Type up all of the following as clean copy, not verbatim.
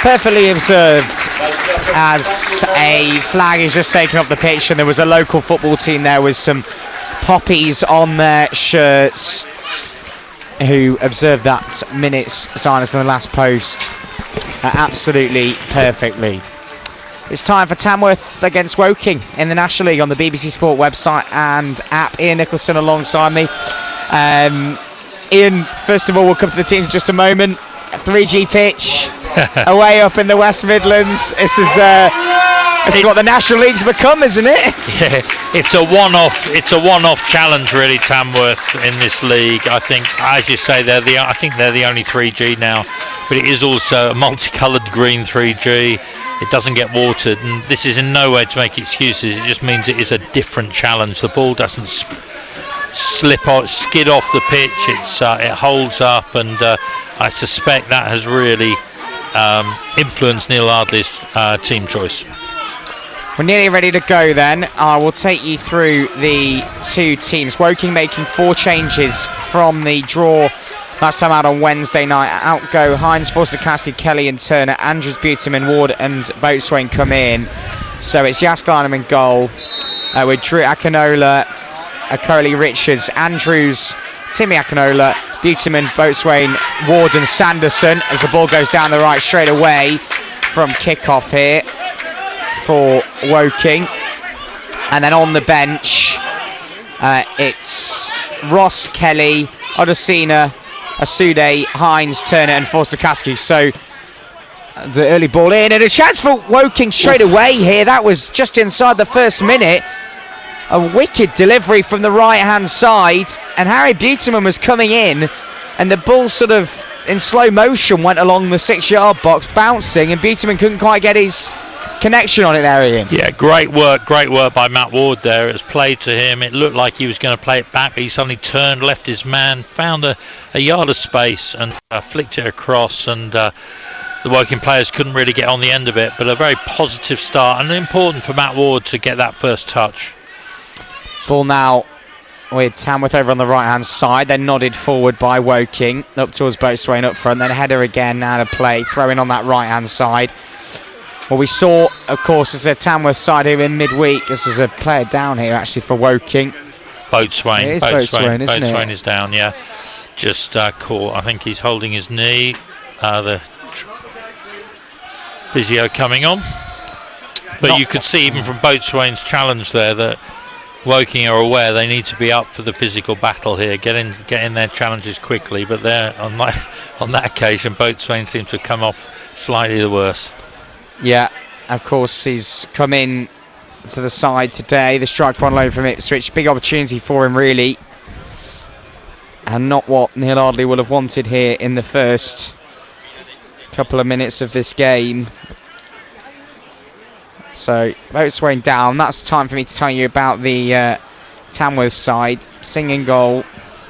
perfectly observed as a flag is just taken off the pitch, and there was a local football team there with some poppies on their shirts who observed that minute's silence in the last post absolutely perfectly. It's time for Tamworth against Woking in the National League on the BBC Sport website and app. Ian Nicholson alongside me. Ian, first of all, we'll come to the teams in just a moment. 3G pitch, away up in the West Midlands. This is what the National League's become, isn't it? Yeah, it's a one-off challenge, really, Tamworth in this league. I think, as you say, they're the only 3G now, but it is also a multicoloured green 3G. It doesn't get watered, and this is in no way to make excuses. It just means it is a different challenge. The ball doesn't skid off the pitch. It holds up, and I suspect that has really influenced Neil Ardley's team choice. We're nearly ready to go then. I will take you through the two teams. Woking making 4 changes from the draw last time out on Wednesday night. Out go Hines, Forster, Cassie, Kelly and Turner. Andrews, Buteman, Ward and Boatswain come in. So it's Yaskalainen in goal with Drew Akinola, Curly Richards, Andrews, Timmy Akinola, Buteman, Boatswain, Ward and Sanderson as the ball goes down the right straight away from kick-off here for Woking. And then on the bench it's Ross, Kelly, Odosina, Asude, Hines, Turner and Forster-Kasky. So the early ball in and a chance for Woking straight away here. That was just inside the first minute. A wicked delivery from the right hand side, and Harry Buteman was coming in and the ball sort of in slow motion went along the 6-yard box bouncing, and Buteman couldn't quite get his connection on it there, Ian. Yeah, great work by Matt Ward there. It was played to him. It looked like he was going to play it back, but he suddenly turned, left his man, found a yard of space and flicked it across, and the Woking players couldn't really get on the end of it, but a very positive start, and important for Matt Ward to get that first touch. Ball now with Tamworth over on the right hand side. Then nodded forward by Woking up towards Boatswain up front, then header again out of play, throwing on that right hand side. Well, we saw, of course, as a Tamworth side here in midweek. This is a player down here actually for Woking. Boatswain. It is Boatswain, isn't it? Boatswain is down, yeah. Just caught. I think he's holding his knee. The physio coming on. But you could see even from Boatswain's challenge there that Woking are aware they need to be up for the physical battle here, get in their challenges quickly. But there, on that occasion, Boatswain seemed to have come off slightly the worse. Yeah, of course, he's come in to the side today. The striker on loan from Ipswich. Big opportunity for him, really. And not what Neil Ardley would have wanted here in the first couple of minutes of this game. So, Boatswain down. That's time for me to tell you about the Tamworth side. Singing goal.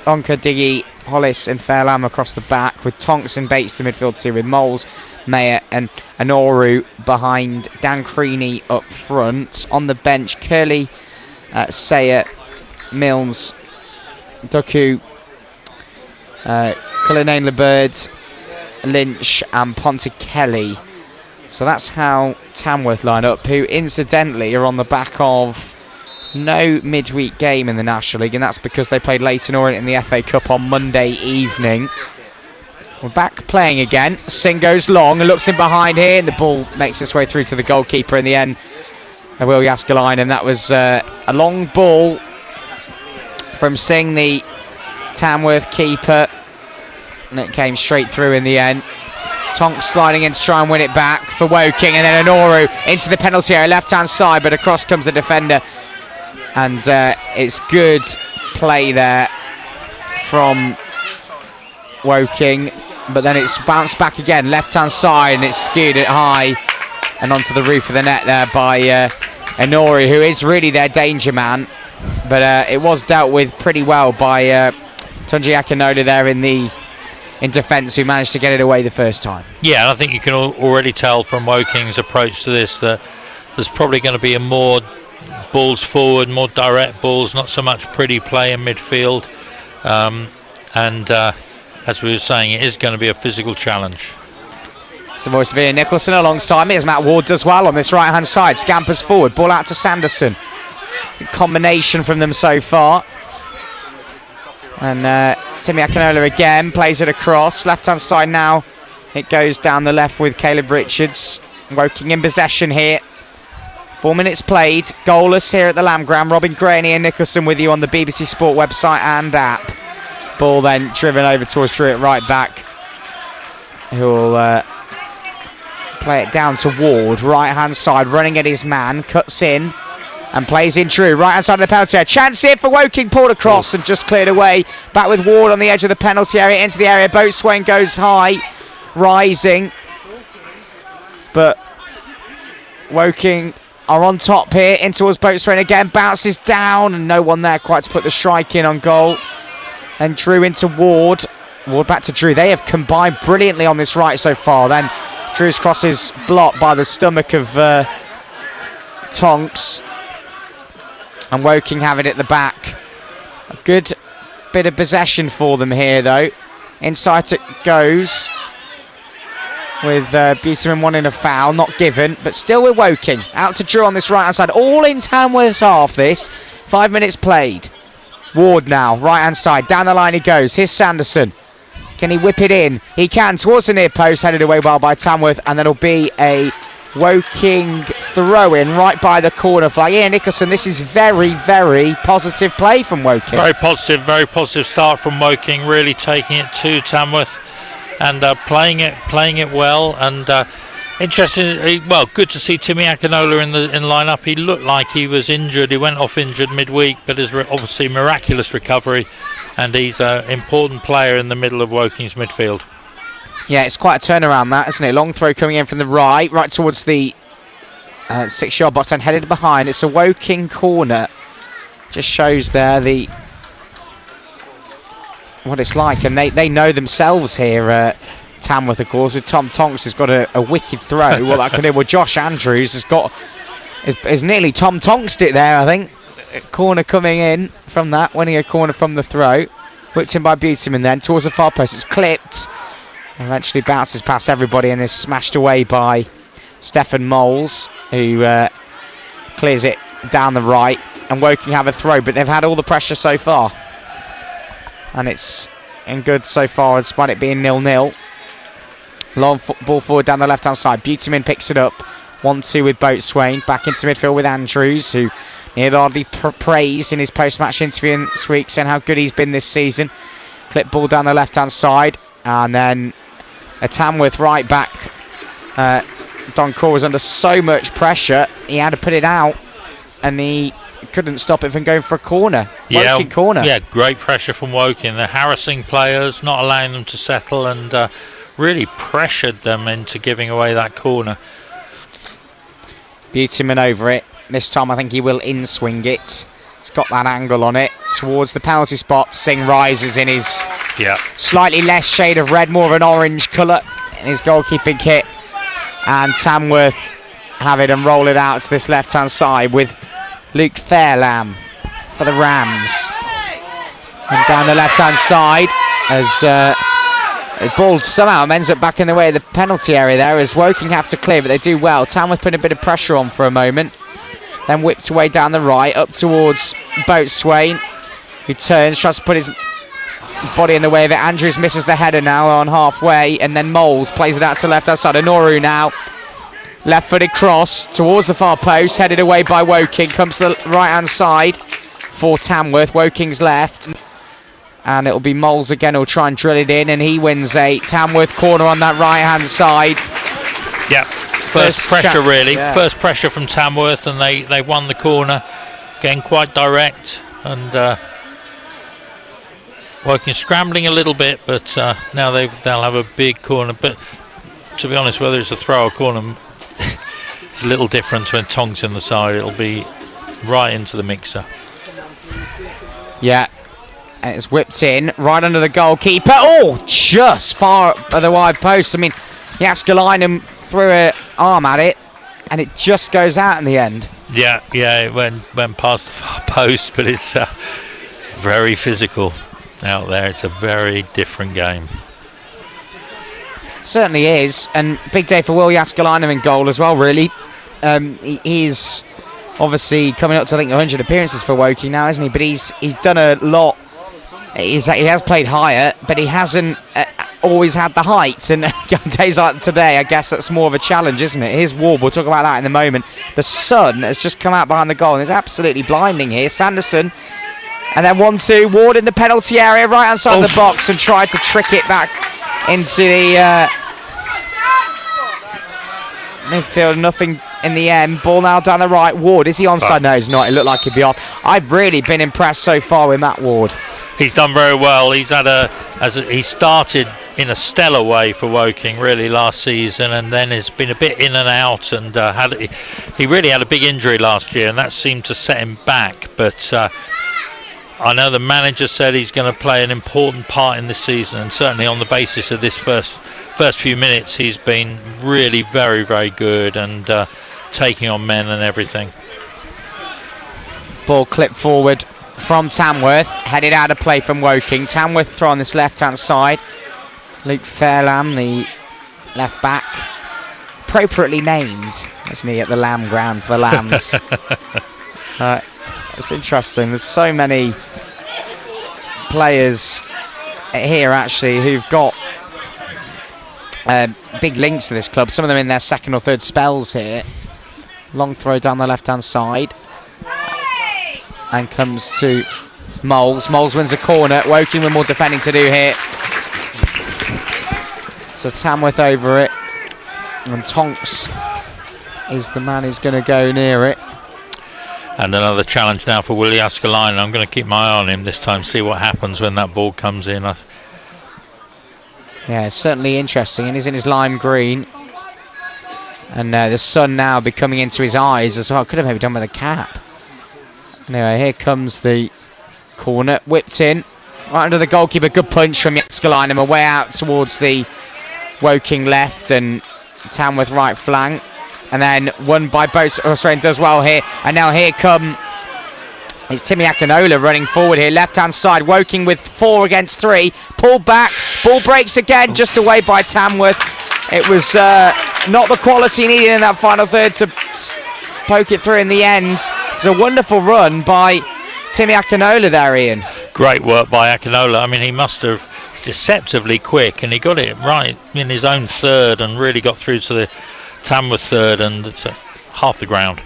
Onka, Diggy, Hollis and Fairlam across the back, with Tonks and Bates the midfield two, with Moles, Mayer and Anoru behind Dan Creaney up front. On the bench, Curley, Sayer, Milnes, Doku, Cullinane LeBird, Lynch and Ponte Kelly. So that's how Tamworth line up, who incidentally are on the back of no midweek game in the National League, and that's because they played Leyton Orient in the FA Cup on Monday evening. We're back playing again. Singh goes long and looks in behind here, and the ball makes its way through to the goalkeeper in the end, Will Yaskalainen, and that was a long ball from Singh, the Tamworth keeper, and it came straight through in the end. Tonks sliding in to try and win it back for Woking, and then Anoru into the penalty area, left hand side, but across comes the defender, and it's good play there from Woking, but then it's bounced back again, left hand side, and it's skewed it high and onto the roof of the net there by Anoru, who is really their danger man, but it was dealt with pretty well by Tunji Akinola there in defence, who managed to get it away the first time. Yeah, I think you can already tell from Woking's approach to this that there's probably going to be a more balls forward, more direct balls, not so much pretty play in midfield, and as we were saying, it is going to be a physical challenge. It's the voice of Ian Nicholson alongside me as Matt Ward does well on this right hand side. Scampers forward, ball out to Sanderson. Good combination from them so far. And Timmy Akinola again plays it across. Left hand side now. It goes down the left with Caleb Richards. Woking in possession here. 4 minutes played. Goalless here at the Lamb Ground. Robin Gray and Ian Nicholson with you on the BBC Sport website and app. Ball then driven over towards Drew at right back, who will play it down to Ward. Right hand side, running at his man. Cuts in and plays in Drew. Right hand side of the penalty area. Chance here for Woking. Pulled across and just cleared away. Back with Ward on the edge of the penalty area. Into the area. Boatswain goes high. Rising. But Woking are on top here. In towards Boatswain again. Bounces down. And no one there quite to put the strike in on goal. And Drew into Ward. Ward back to Drew. They have combined brilliantly on this right so far. Then Drew's cross is blocked by the stomach of Tonks. And Woking have it at the back. A good bit of possession for them here though. Inside it goes. With Buterman wanting a foul. Not given. But still with Woking. Out to Drew on this right hand side. All in Tamworth's half this. 5 minutes played. Ward now, right hand side, down the line he goes. Here's Sanderson. Can he whip it in? He can, towards the near post, headed away well by Tamworth, and there'll be a Woking throw in right by the corner flag. Ian Nicholson, this is very, very positive play from Woking. Very positive start from Woking, really taking it to Tamworth and playing it well. And interesting, well, good to see Timmy Akinola in line-up. He looked like he was injured. He went off injured midweek, but is obviously miraculous recovery, and he's an important player in the middle of Woking's midfield. Yeah, it's quite a turnaround that, isn't it? Long throw coming in from the right towards the 6-yard box and headed behind. It's a Woking corner. Just shows there what it's like, and they know themselves here. Tamworth, of course, with Tom Tonks has got a wicked throw. Well, that can do. Well, Josh Andrews has nearly Tom Tonksed it there, I think. A corner coming in from that, winning a corner from the throw. Whipped in by Buterman then towards the far post. It's clipped. Eventually bounces past everybody and is smashed away by Stefan Moles, who clears it down the right. And Woking have a throw, but they've had all the pressure so far. And it's in good so far, despite it being 0-0. Long ball forward down the left hand side. Buterman picks it up. 1-2 with Boatswain. Back into midfield with Andrews, who nearly hardly praised in his post-match interview this week, saying how good he's been this season. Clip ball down the left hand side. And then a Tamworth right back. Don Core was under so much pressure, he had to put it out. And he couldn't stop it from going for a corner. Woking corner. Yeah, great pressure from Woking. They're harassing players, not allowing them to settle, and really pressured them into giving away that corner. Buterman over it. This time I think he will in-swing it. He's got that angle on it towards the penalty spot. Singh rises in his slightly less shade of red, more of an orange colour in his goalkeeping kit. And Tamworth have it and roll it out to this left-hand side with Luke Fairlamb for the Rams. And down the left-hand side as the ball somehow ends up back in the way of the penalty area there as Woking have to clear, but they do well. Tamworth putting a bit of pressure on for a moment. Then whipped away down the right, up towards Boatswain, who turns, tries to put his body in the way of it. Andrews misses the header now on halfway, and then Moles plays it out to the left-hand side. Onoru now. Left-footed cross towards the far post, headed away by Woking. Comes to the right-hand side for Tamworth. Woking's left. And it'll be Moles again who'll try and drill it in, and he wins a Tamworth corner on that right-hand side. Yeah, first pressure really. Yeah. First pressure from Tamworth, and they won the corner. Again, quite direct, and Woking scrambling a little bit, but now they'll have a big corner. But to be honest, whether it's a throw or corner, it's a little difference when Tonks in the side. It'll be right into the mixer. Yeah. And it's whipped in right under the goalkeeper. Oh, just far up by the wide post. I mean, Jaskalainen threw an arm at it, and it just goes out in the end. Yeah, it went past the far post, but it's very physical out there. It's a very different game. Certainly is, and big day for Will Yaskalainen in goal as well, really. He's obviously coming up to, I think, 100 appearances for Woking now, isn't he? But he's done a lot. He has played higher, but he hasn't always had the height. And on days like today, I guess that's more of a challenge, isn't it? Here's Ward. We'll talk about that in a moment. The sun has just come out behind the goal, and it's absolutely blinding here. Sanderson, and then 1-2. Ward in the penalty area, right hand side of the box, and tried to trick it back into the midfield. Nothing in the end. Ball now down the right. Ward, is he onside? No, he's not. It looked like he'd be off. I've really been impressed so far with Matt Ward. He's done very well. He's had he started in a stellar way for Woking really last season, and then has been a bit in and out, and he really had a big injury last year, and that seemed to set him back. But I know the manager said he's going to play an important part in this season, and certainly on the basis of this first few minutes, he's been really very, very good, and taking on men and everything. Ball clipped forward from Tamworth, headed out of play from Woking. Tamworth throw on this left-hand side. Luke Fairlamb, the left back, appropriately named, isn't he, at the Lamb ground for the Lambs. It's interesting. There's so many players here actually who've got big links to this club. Some of them in their second or third spells here. Long throw down the left-hand side. And comes to Moles. Moles wins a corner. Woking with more defending to do here. So Tamworth over it. And Tonks is the man who's going to go near it. And another challenge now for Willie Askelainen. I'm going to keep my eye on him this time, see what happens when that ball comes in. Yeah, it's certainly interesting. And he's in his lime green. And the sun now be coming into his eyes as well. Could have maybe done with a cap. Anyway, here comes the corner, whipped in, right under the goalkeeper. Good punch from Yaskalainen, away out towards the Woking left and Tamworth right flank, and then won by both. Australian does well here, and now here it's Timmy Akinola running forward here, left hand side. Woking with 4 against 3, pulled back, ball breaks again, just away by Tamworth. It was not the quality needed in that final third to poke it through in the end. It was a wonderful run by Timmy Akinola there, Ian. Great work by Akinola. I mean, he must have deceptively quick, and he got it right in his own third and really got through to the Tamworth third, and it's half the ground.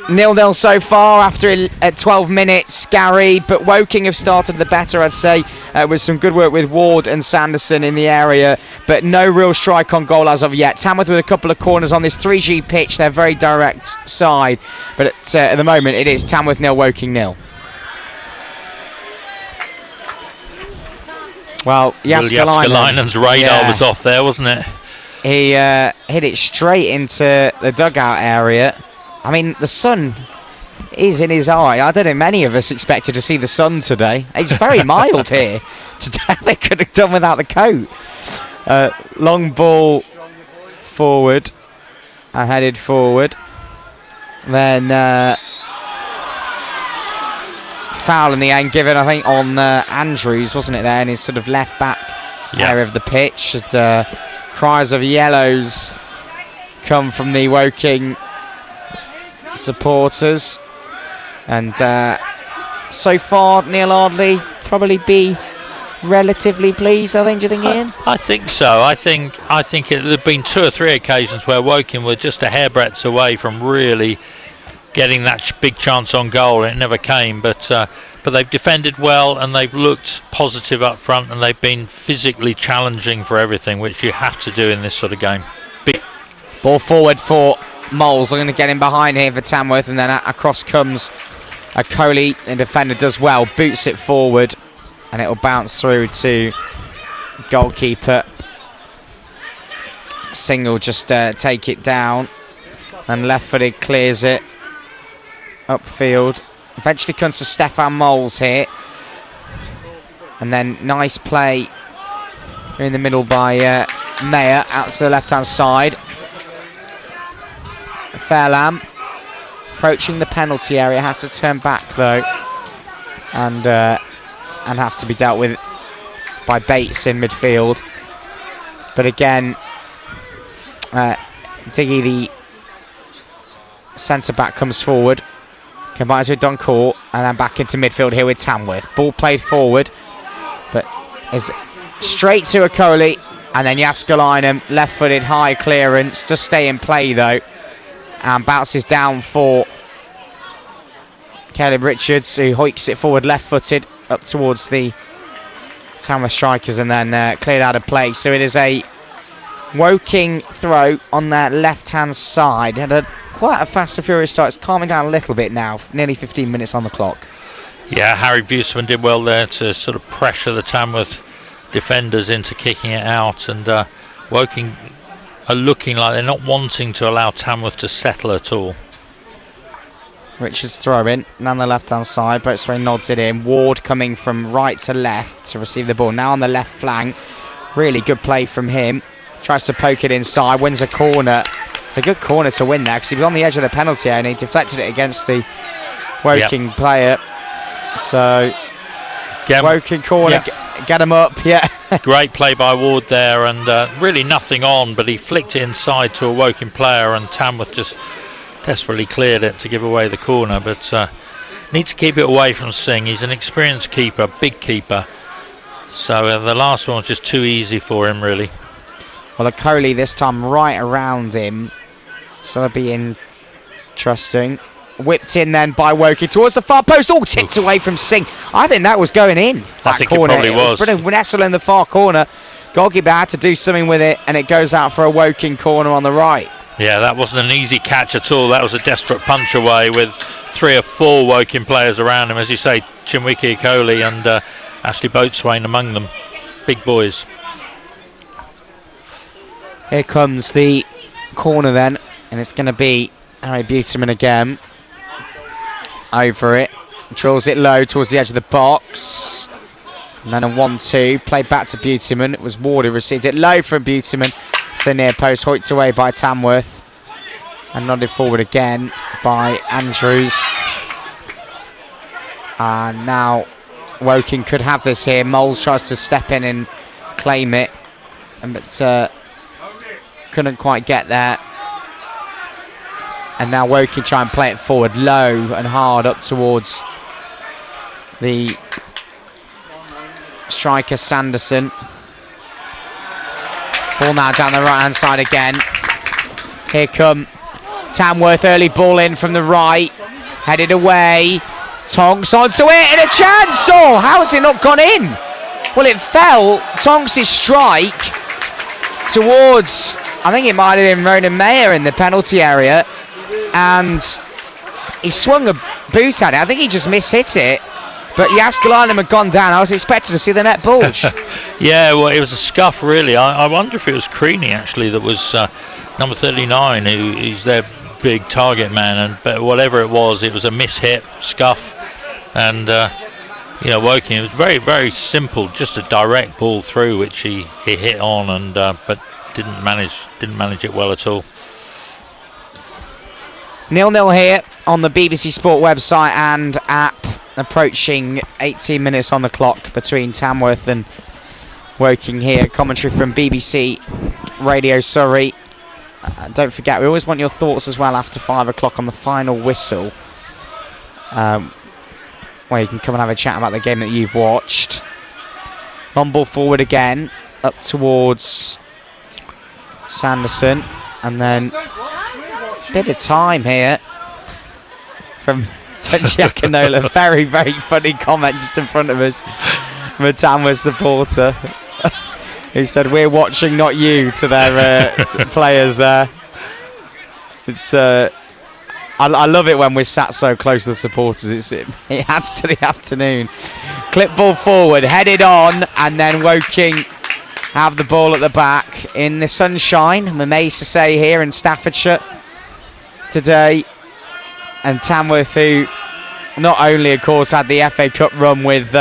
0-0 so far after 12 minutes, Gary, but Woking have started the better, I'd say, with some good work with Ward and Sanderson in the area, but no real strike on goal as of yet. Tamworth with a couple of corners on this 3G pitch, they're very direct side, but at the moment it is Tamworth 0, Woking 0. Well, Yaskalainen's radar was off there, wasn't it? He hit it straight into the dugout area. I mean, the sun is in his eye. I don't think many of us expected to see the sun today. It's very mild here. Today they could have done without the coat. Long ball forward. Headed forward. Then foul in the end given, I think, on Andrews, wasn't it, there, in his sort of left back area of the pitch. As cries of yellows come from the Woking supporters, and so far Neil Ardley probably be relatively pleased, I think. Do you think, Ian? I think so. I think there have been 2 or 3 occasions where Woking were just a hairbreadth away from really getting that big chance on goal. It never came, but they've defended well and they've looked positive up front, and they've been physically challenging for everything, which you have to do in this sort of game. Ball forward for Moles. I'm going to get him behind here for Tamworth, and then across comes Coley. The defender does well, boots it forward, and it'll bounce through to goalkeeper. Single just take it down, and left-footed clears it upfield. Eventually comes to Stefan Moles here, and then nice play in the middle by Mayer out to the left-hand side. Fairlamb approaching the penalty area, has to turn back though, and has to be dealt with by Bates in midfield. But again, Diggy, the centre-back, comes forward, combines with Doncourt, and then back into midfield here with Tamworth. Ball played forward, but is straight to Okoli, and then Jaskalainen, left-footed, high clearance, just stay in play though, and bounces down for Caleb Richards, who hoiks it forward left-footed up towards the Tamworth strikers, and then cleared out of play. So it is a Woking throw on their left-hand side. Had quite a fast and furious start. It's calming down a little bit now. Nearly 15 minutes on the clock. Yeah, Harry Buseman did well there to sort of pressure the Tamworth defenders into kicking it out, and Woking are looking like they're not wanting to allow Tamworth to settle at all. Richards throwing, and on the left-hand side, Boatswain nods it in. Ward coming from right to left to receive the ball. Now on the left flank, really good play from him. Tries to poke it inside, wins a corner. It's a good corner to win there because he was on the edge of the penalty area and he deflected it against the Woking player. So, Woking corner, get him up, Great play by Ward there, and really nothing on, but he flicked it inside to a Woking player, and Tamworth just desperately cleared it to give away the corner, but needs to keep it away from Singh. He's an experienced keeper, big keeper, so the last one was just too easy for him really. Well, Okoli this time right around him, so that'll be interesting. Whipped in then by Woking towards the far post, all tipped away from Singh. I think that was going in, I think corner. It probably was. Brilliant. Nessel in the far corner, goalkeeper had to do something with it, and it goes out for a Woking corner on the right. Yeah, that wasn't an easy catch at all. That was a desperate punch away with 3 or 4 Woking players around him. As you say, Chinwiki Okoli and Ashley Boatswain among them. Big boys. Here comes the corner then, and it's going to be Harry Buteman again. Over it. Controls it low towards the edge of the box. And then a 1-2. Played back to Buteman. It was Ward who received it low from Buteman. To the near post, hoiked away by Tamworth, and nodded forward again by Andrews. And now Woking could have this here. Moles tries to step in and claim it, but couldn't quite get there. And now Woking try and play it forward low and hard up towards the striker Sanderson. Ball now down the right hand side again. Here come Tamworth, early ball in from the right, headed away. Tonks onto it, and a chance. Oh, how has it not gone in? Well, it fell Tonks' strike towards, I think it might have been Ronan Mayer in the penalty area, and he swung a boot at it. I think he just mishit it, but Jaskalainen had gone down. I was expecting to see the net bulge. Yeah, well, it was a scuff really. I wonder if it was Creaney actually that was number 39, who's their big target man, but whatever it was a mishit, scuff, and Woking, it was very, very simple, just a direct ball through which he hit on, and but didn't manage it well at all. 0-0 here on the BBC Sport website and app. Approaching 18 minutes on the clock between Tamworth and Woking here. Commentary from BBC Radio Surrey. Don't forget, we always want your thoughts as well after 5 o'clock on the final whistle, where you can come and have a chat about the game that you've watched. Long ball forward again, up towards Sanderson, and then a bit of time here from Tunji Akinola. Very, very funny comment just in front of us from a Tamworth supporter who said, "We're watching, not you," to their players there. It's I love it when we're sat so close to the supporters. It adds to the afternoon. Clip ball forward, headed on, and then Woking have the ball at the back in the sunshine, I'm amazed to say, here in Staffordshire today. And Tamworth, who not only, of course, had the FA Cup run with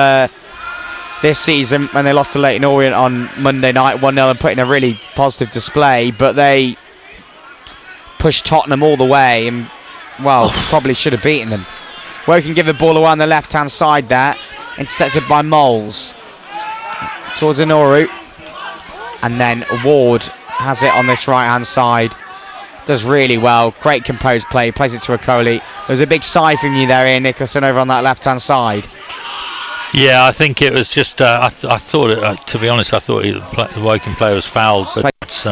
this season when they lost to Leyton Orient on Monday night 1-0 and put in a really positive display, but they pushed Tottenham all the way and, well, probably should have beaten them. Woking give the ball away on the left-hand side there, intercepted by Moles. towards Inoru. And then Ward has it on this right-hand side. Does really well. Great composed play. Plays it to Okoli. There's a big sigh from you there, Ian Nicholson, over on that left-hand side. Yeah, I think it was just. I thought, to be honest, I thought the Woking player was fouled, but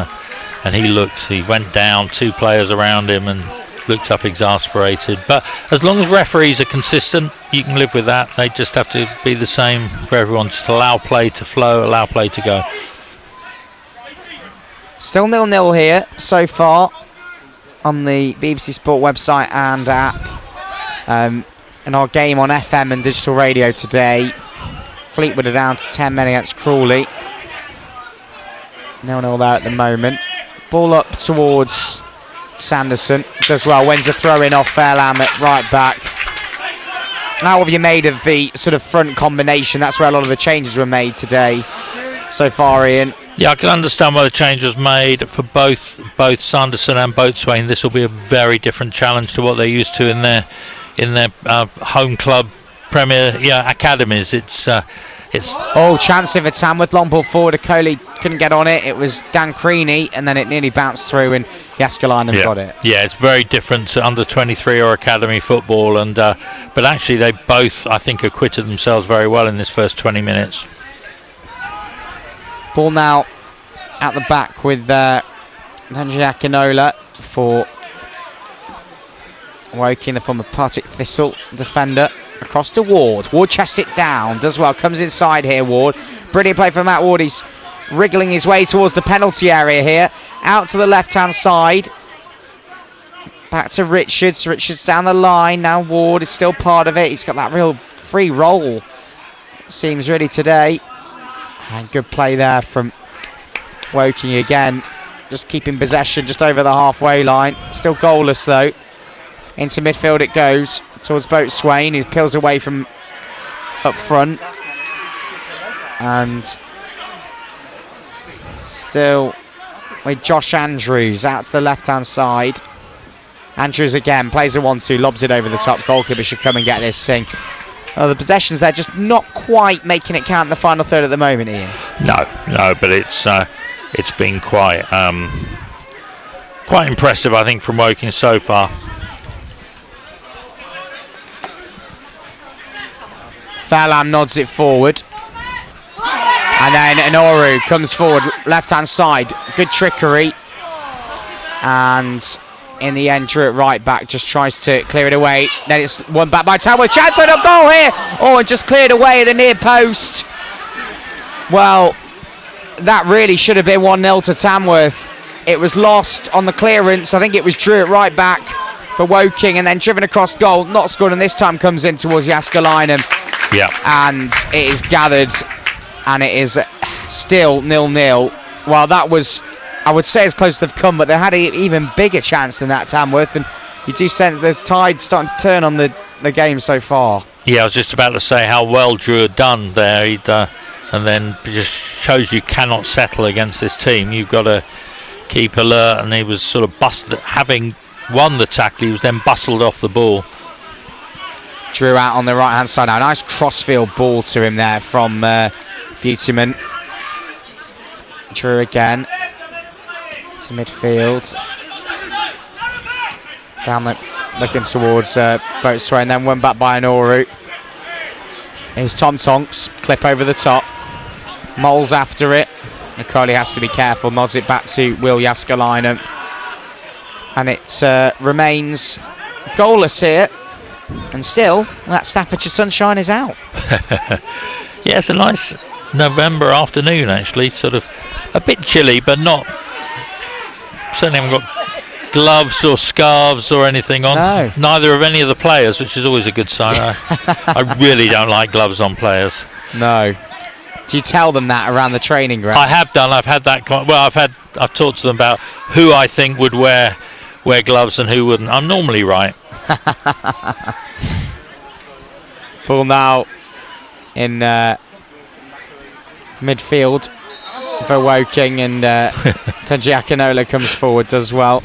and he went down. 2 players around him and looked up exasperated. But as long as referees are consistent, you can live with that. They just have to be the same for everyone. Just allow play to flow, allow play to go. Still 0-0 here so far on the BBC Sport website and app. In our game on FM and digital radio today, Fleetwood are down to 10 men against Crawley. 0-0 there at the moment. Ball up towards Sanderson. Does well. Wins a throw in off Fairlam at right back. Now, what have you made of the sort of front combination? That's where a lot of the changes were made today so far, Ian. Yeah, I can understand why the change was made for both Sanderson and Boatswain. This will be a very different challenge to what they're used to in their home club Premier academies. It's chance of a Tamworth, long ball forward. Okoli couldn't get on it. It was Dan Creaney, and then it nearly bounced through, and Jaskalainen got it. Yeah, it's very different to under 23 or academy football, and but actually they both, I think, acquitted themselves very well in this first 20 minutes. Ball now at the back with Tanji Akinola for Woking, the former Partick Thistle defender. Across to Ward. Ward chests it down. Does well. Comes inside here, Ward. Brilliant play from Matt Ward. He's wriggling his way towards the penalty area here. Out to the left-hand side. Back to Richards. Richards down the line. Now Ward is still part of it. He's got that real free roll, seems really, today. And good play there from Woking again. Just keeping possession just over the halfway line. Still goalless though. Into midfield it goes towards Boatswain, who peels away from up front. And still with Josh Andrews out to the left-hand side. Andrews again plays a 1-2, lobs it over the top. Goalkeeper should come and get this thing. The possessions there just not quite making it count in the final third at the moment, Ian. No, but it's been quite impressive, I think, from Woking so far. Fairlam nods it forward. And then Inoru comes forward, left-hand side. Good trickery. And in the end, Drew at right back just tries to clear it away. Then it's won back by Tamworth. Chance on a goal here. Oh, and just cleared away at the near post. Well, that really should have been 1-0 to Tamworth. It was lost on the clearance. I think it was Drew at right back for Woking, and then driven across goal. Not scored, and this time comes in towards Jaskalainen. Yeah. And it is gathered, and it is still 0-0. Well, that was, I would say, as close as they've come, but they had an even bigger chance than that, Tamworth, and you do sense the tide's starting to turn on the game so far. Yeah, I was just about to say how well Drew had done there. And then just shows you cannot settle against this team. You've got to keep alert, and he was sort of busted. Having won the tackle, he was then bustled off the ball. Drew out on the right hand side now. Nice crossfield ball to him there from Buteman. Drew again to midfield. Down looking towards Boatswain, then won back by Inoru. Here's Tom Tonks, clip over the top. Moles after it. Okoli has to be careful, nods it back to Will Jaskalainen. And it remains goalless here. And still, that Staffordshire sunshine is out. Yeah, it's a nice November afternoon, actually. Sort of a bit chilly, but not. Certainly haven't got gloves or scarves or anything on. No. Neither of any of the players, which is always a good sign. I really don't like gloves on players. No. Do you tell them that around the training ground? I have done. I've had that. Well, I've talked to them about who I think would wear gloves and who wouldn't. I'm normally right. Ball now in midfield for Woking, and Tanji Akinola comes forward, does well.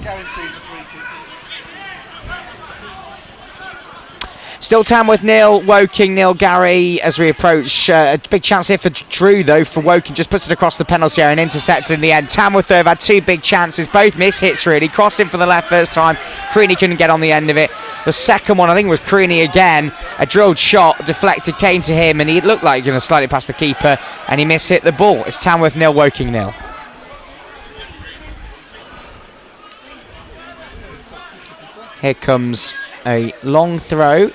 Still Tamworth nil, Woking nil. Gary, as we approach, a big chance here for Drew though, for Woking, just puts it across the penalty area and intercepted in the end. Tamworth though have had 2 big chances, both miss hits really. Crossed in for the left first time, Creaney couldn't get on the end of it. The second one I think was Creaney again, a drilled shot, deflected, came to him and he looked like he was going to slide it past the keeper and he mishit the ball. It's Tamworth nil, Woking nil. Here comes a long throw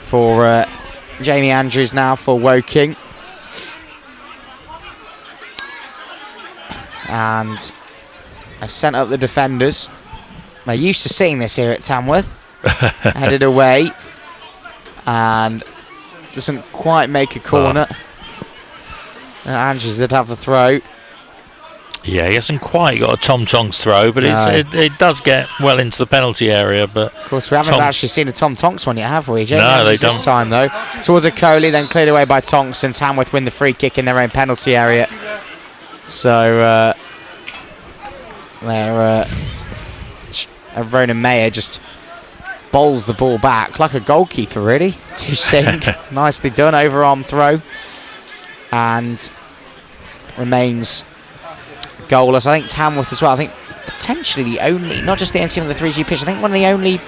for Jamie Andrews now for Woking. And I've sent up the defenders. I'm used to seeing this here at Tamworth. Headed away. And doesn't quite make a corner. Andrews did have the throw. Yeah, he hasn't quite got a Tom Tonks throw, but No. it does get well into the penalty area. But Of course, we haven't actually seen a Tom Tonks one yet, have we? Jamie No, Andrews they this don't. time, though. Towards a Coley, then cleared away by Tonks, and Tamworth win the free kick in their own penalty area. So, Ronan Mayer just bowls the ball back like a goalkeeper, really, to Singh. Nicely done, overarm throw. And remains goalless. I think Tamworth as well. I think potentially the only, not just the NC on the 3G pitch, I think one of the only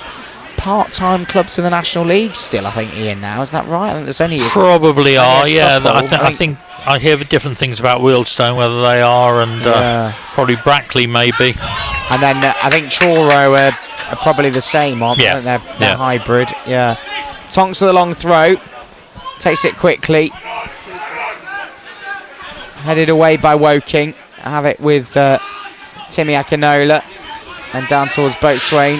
part-time clubs in the National League still, I think, Ian, now. Is that right? I think there's only probably are, a yeah. couple. I think I hear different things about Wealdstone, whether they are, and probably Brackley maybe. And then I think Truro are probably the same, aren't they? Yeah. I think they're hybrid, yeah. Tonks with a long throw. Takes it quickly. Headed away by Woking. Have it with Timmy Akinola. And down towards Boatswain.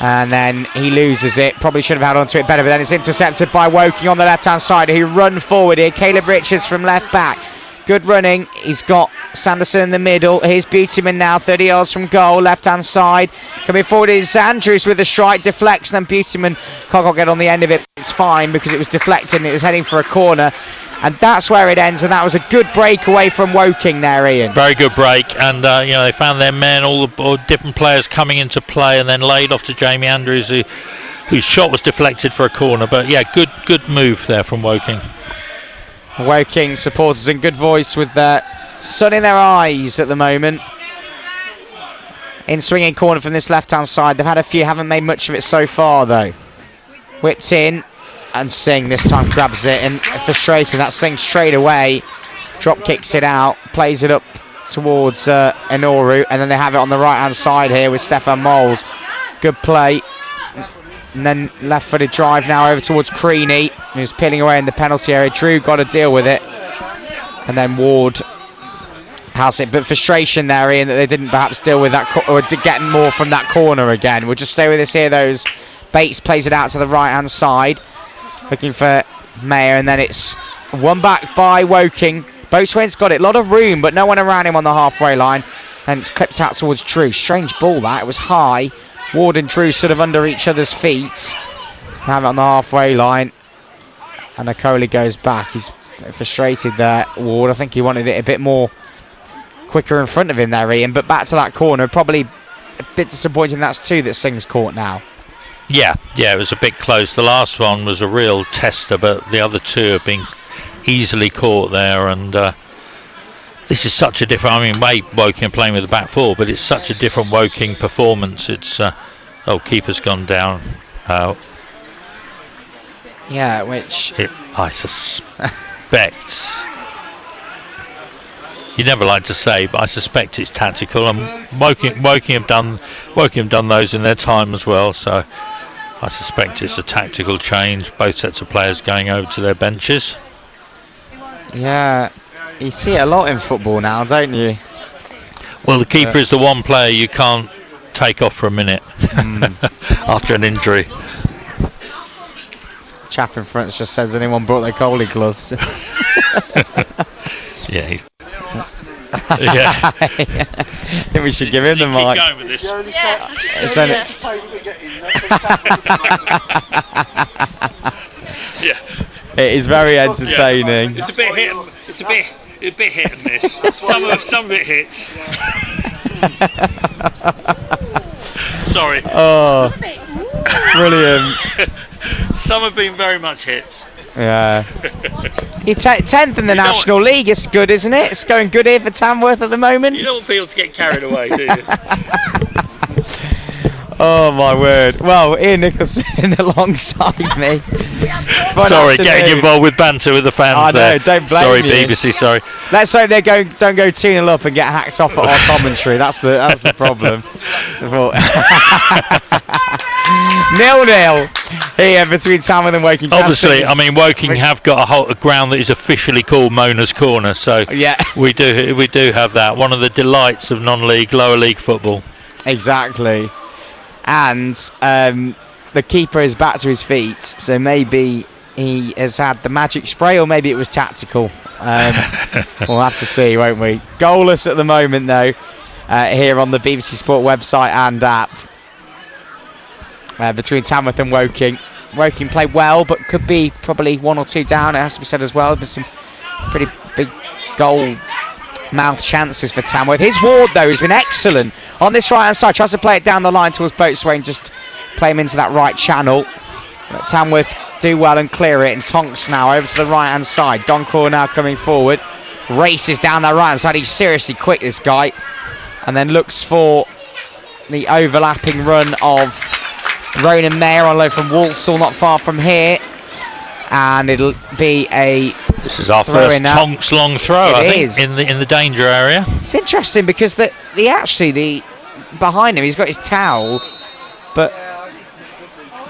And then he loses it. Probably should have held on to it better, but then it's intercepted by Woking on the left-hand side, who run forward here. Caleb Richards from left back. Good running. He's got Sanderson in the middle. Here's Beautyman now, 30 yards from goal, left-hand side. Coming forward is Andrews with a strike, deflects, and Beautyman can't get on the end of it. It's fine because it was deflected and it was heading for a corner. And that's where it ends, and that was a good break away from Woking there, Ian. Very good break, and they found their men, all different players coming into play, and then laid off to Jamie Andrews, whose shot was deflected for a corner. But yeah, good move there from Woking. Woking supporters in good voice with the sun in their eyes at the moment. In swinging corner from this left-hand side. They've had a few, haven't made much of it so far though. Whipped in. And Singh this time grabs it and frustrated. That Singh straight away drop kicks it out, plays it up towards Enoru, and then they have it on the right hand side here with Stefan Moles. Good play, and then left footed drive now over towards Creaney, who's peeling away in the penalty area. Drew got to deal with it, and then Ward has it, but frustration there, Ian, that they didn't perhaps deal with that or get more from that corner again. We'll just stay with this here though, as Bates plays it out to the right hand side. Looking for Mayer, and then it's one back by Woking. Boatswain's got it, a lot of room, but no one around him on the halfway line. And it's clipped out towards Drew. Strange ball that, it was high. Ward and Drew sort of under each other's feet. Have it on the halfway line. And Okoli goes back. He's frustrated there, Ward. I think he wanted it a bit more quicker in front of him there, Ian. But back to that corner, probably a bit disappointing that's two that Singh's caught now. Yeah, it was a bit close. The last one was a real tester, but the other two have been easily caught there. And this is such a different. I mean, Woking playing with the back four, but it's such a different Woking performance. It's keeper's gone down. Yeah, which I suspect. You never like to say, but I suspect it's tactical. And Woking have done those in their time as well. So I suspect it's a tactical change. Both sets of players going over to their benches. Yeah, you see it a lot in football now, don't you? Well, the keeper is the one player you can't take off for a minute after an injury. Chap in front just says, anyone brought their goalie gloves? Yeah, he's. Yeah. I think we should give him the mic. Keep going with this. Yeah. It is very entertaining. It's a bit hit. It's a bit hit and miss. Some of it hits. Sorry. Oh, brilliant. Some have been very much hits. Yeah. You're 10th in the National League. It's good, isn't it? It's going good here for Tamworth at the moment. You don't want people to get carried away, do you? Oh my word. Well, Ian Nicholson alongside me. Sorry, getting involved with banter with the fans. I know, there. don't blame sorry, you. BBC, sorry. Let's hope they don't go 2-0 up and get hacked off at our commentary. That's the problem. 0-0 here between Tamworth and Woking. Obviously, I mean, Woking have got a ground that is officially called Mona's Corner, so yeah, we do have that. One of the delights of non-league, lower league football. Exactly. And the keeper is back to his feet, so maybe he has had the magic spray, or maybe it was tactical. We'll have to see, won't we? Goalless at the moment, though, here on the BBC Sport website and app. Between Tamworth and Woking. Woking played well, but could be probably 1 or 2 down, it has to be said as well. There's some pretty big goal mouth chances for Tamworth. His Ward, though, has been excellent on this right hand side. Tries to play it down the line towards Boatswain and just play him into that right channel. But Tamworth do well and clear it, and Tonks now over to the right hand side. Doncor now coming forward, races down that right hand side. He's seriously quick, this guy, and then looks for the overlapping run of Ronan Mayer on loan from Walsall, not far from here, and it'll be a this is our first Tonks long throw, I think, in the danger area. It's interesting because the behind him, he's got his towel, but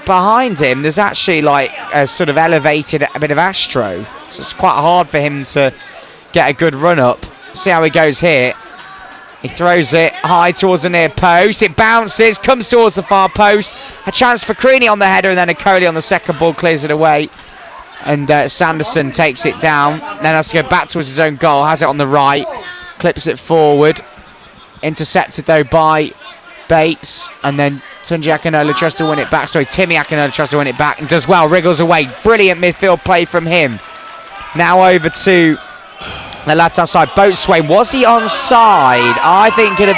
behind him there's actually like a sort of elevated a bit of Astro, so it's quite hard for him to get a good run up. See how he goes here. He throws it high towards the near post. It bounces, comes towards the far post. A chance for Creaney on the header, and then a Coley on the second ball clears it away. And Sanderson takes it down. Then has to go back towards his own goal. Has it on the right. Clips it forward. Intercepted, though, by Bates. And then Tunji Akinola tries to win it back. Sorry, Timmy Akinola tries to win it back and does well. Wriggles away. Brilliant midfield play from him. Now over to the left-hand side. Boatswain, was he onside? I think it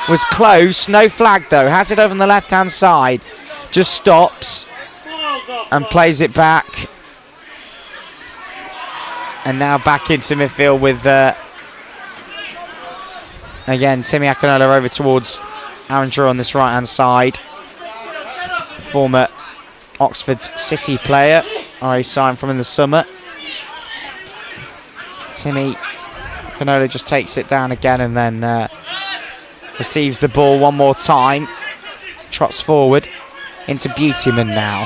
was close. No flag, though. Has it over on the left-hand side. Just stops and plays it back. And now back into midfield with, again, Timmy Akinola over towards Aaron Drew on this right-hand side. Former Oxford City player. He signed from in the summer. Timmy Akinola just takes it down again and then receives the ball one more time. Trots forward into Beautyman now.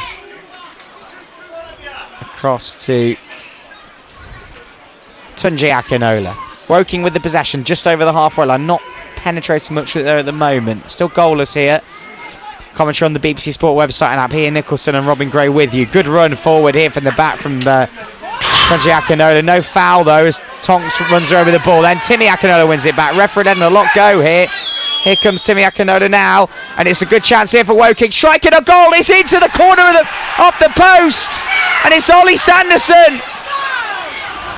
Across to Tunji Akinola. Woking with the possession just over the halfway line. Not penetrating much there at the moment. Still goalless here. Commentary on the BBC Sport website and app. Here Nicholson and Robin Gray with you. Good run forward here from the back from Tunji Akinola. No foul though as Tonks runs over the ball. Then Timmy Akinola wins it back. Referee letting a lot go here. Here comes Timmy Akinola now, and it's a good chance here for Woking. Striking a goal. It's into the corner of the post, and it's Ollie Sanderson.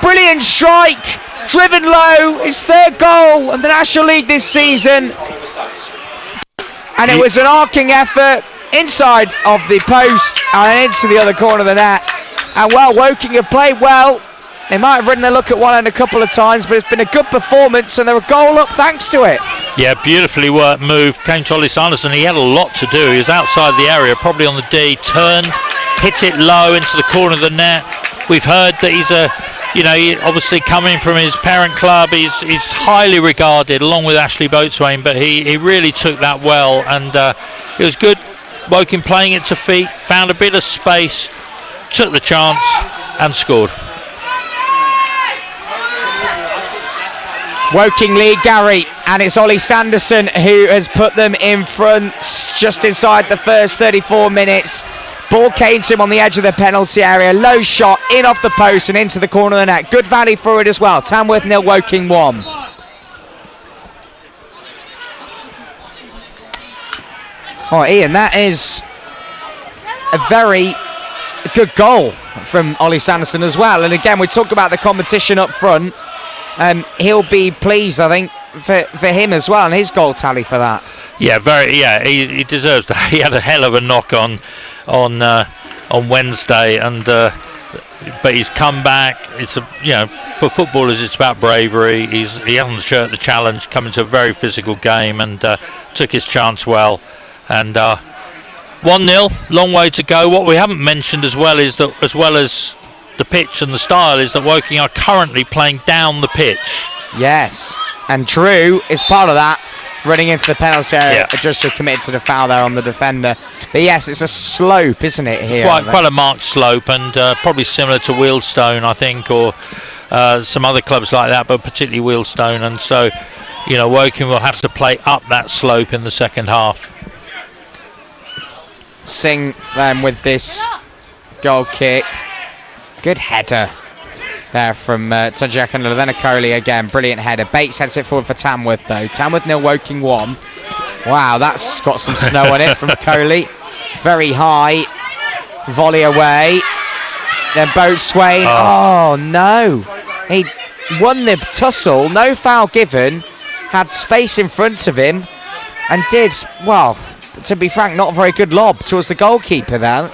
Brilliant strike, driven low. His third goal in the National League this season, and it was an arcing effort inside of the post and into the other corner of the net. And well, Woking have played well. They might have ridden a look at one end a couple of times, but it's been a good performance and they're a goal up thanks to it. Yeah, beautifully worked move. Came to Ollie Sanderson. He had a lot to do. He was outside the area, probably on the D. Turned, hit it low into the corner of the net. We've heard that he's obviously coming from his parent club. He's highly regarded, along with Ashley Boatswain, but he really took that well, and it was good. Woking playing it to feet, found a bit of space, took the chance and scored. Woking lead, Gary, and it's Ollie Sanderson who has put them in front just inside the first 34 minutes. Ball came to him on the edge of the penalty area. Low shot, in off the post and into the corner of the net. Good value for it as well. Tamworth 0, Woking 1. Oh, Ian, that is a very good goal from Ollie Sanderson as well. And again, we talk about the competition up front. He'll be pleased, I think, for him as well, and his goal tally for that. Yeah, he deserves that. He had a hell of a knock on on Wednesday, and but he's come back. It's for footballers, it's about bravery. He hasn't shirked the challenge, come into a very physical game, and took his chance well. And 1-0, long way to go. What we haven't mentioned as well is that, as well as the pitch and the style, is that Woking are currently playing down the pitch. Yes, and Drew is part of that, running into the penalty area, just to commit to the foul there on the defender. But yes, it's a slope, isn't it, here? Quite a marked slope, and probably similar to Wealdstone, I think, or some other clubs like that, but particularly Wealdstone. And so, Woking will have to play up that slope in the second half. Singh then with this goal kick. Good header there from Tunji Akintola. Then a Coley again. Brilliant header. Bates heads it forward for Tamworth though. Tamworth 0, Woking 1. Wow, that's got some snow on it from Coley. Very high. Volley away. Then Boatswain. Oh no. He won the tussle. No foul given. Had space in front of him. And did, well, to be frank, not a very good lob towards the goalkeeper there.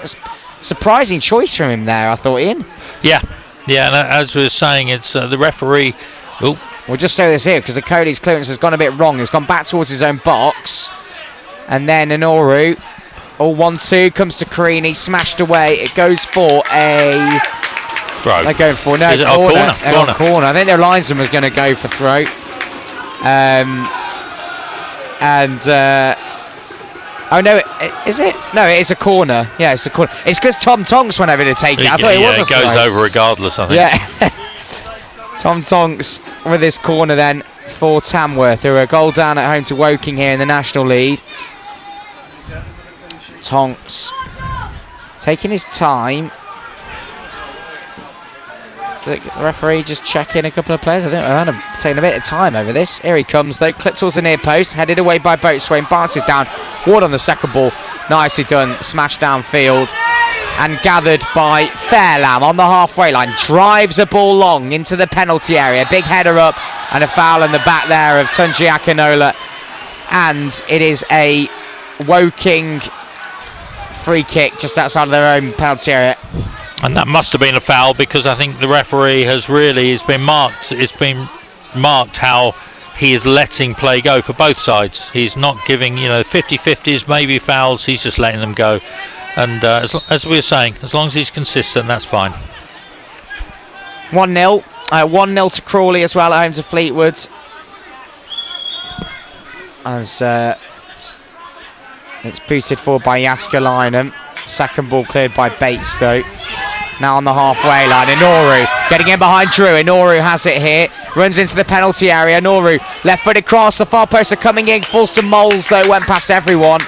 Surprising choice from him there, I thought, Ian. Yeah, and as we were saying, it's the referee. Oh, we'll just say this here because the Cody's clearance has gone a bit wrong. He's gone back towards his own box, and then Inoru, 1-2 comes to Carini, smashed away. It goes for a throw. They're going for corner. Corner. I think their linesman was going to go for throw. Oh no, is it? No, it's a corner. Yeah, it's a corner. It's because Tom Tonks went over to take it. I thought it was a throw. It goes over regardless, I think. Yeah. Tom Tonks with this corner then for Tamworth, who are a goal down at home to Woking here in the national lead. Tonks taking his time. The referee just checking a couple of players. I think they're taking a bit of time over this. Here he comes though, clipped towards the near post, headed away by Boatswain, bounces down. Ward on the second ball, nicely done, smashed downfield, and gathered by Fairlam on the halfway line. Drives a ball long into the penalty area. Big header up, and a foul in the back there of Tunji Akintola. And it is a Woking free kick just outside of their own penalty area. And that must have been a foul, because I think the referee has really, it's been marked how he is letting play go for both sides. He's not giving 50-50s, maybe fouls, he's just letting them go. And as we were saying, as long as he's consistent, that's fine. 1-0. 1-0 to Crawley as well at home to Fleetwood. As it's booted forward by Jaskalainen. Second ball cleared by Bates though. Now on the halfway line, Inoru getting in behind Drew. Inoru has it here, runs into the penalty area. Inoru left-footed cross, the far post are coming in. Falls to Moles though, went past everyone.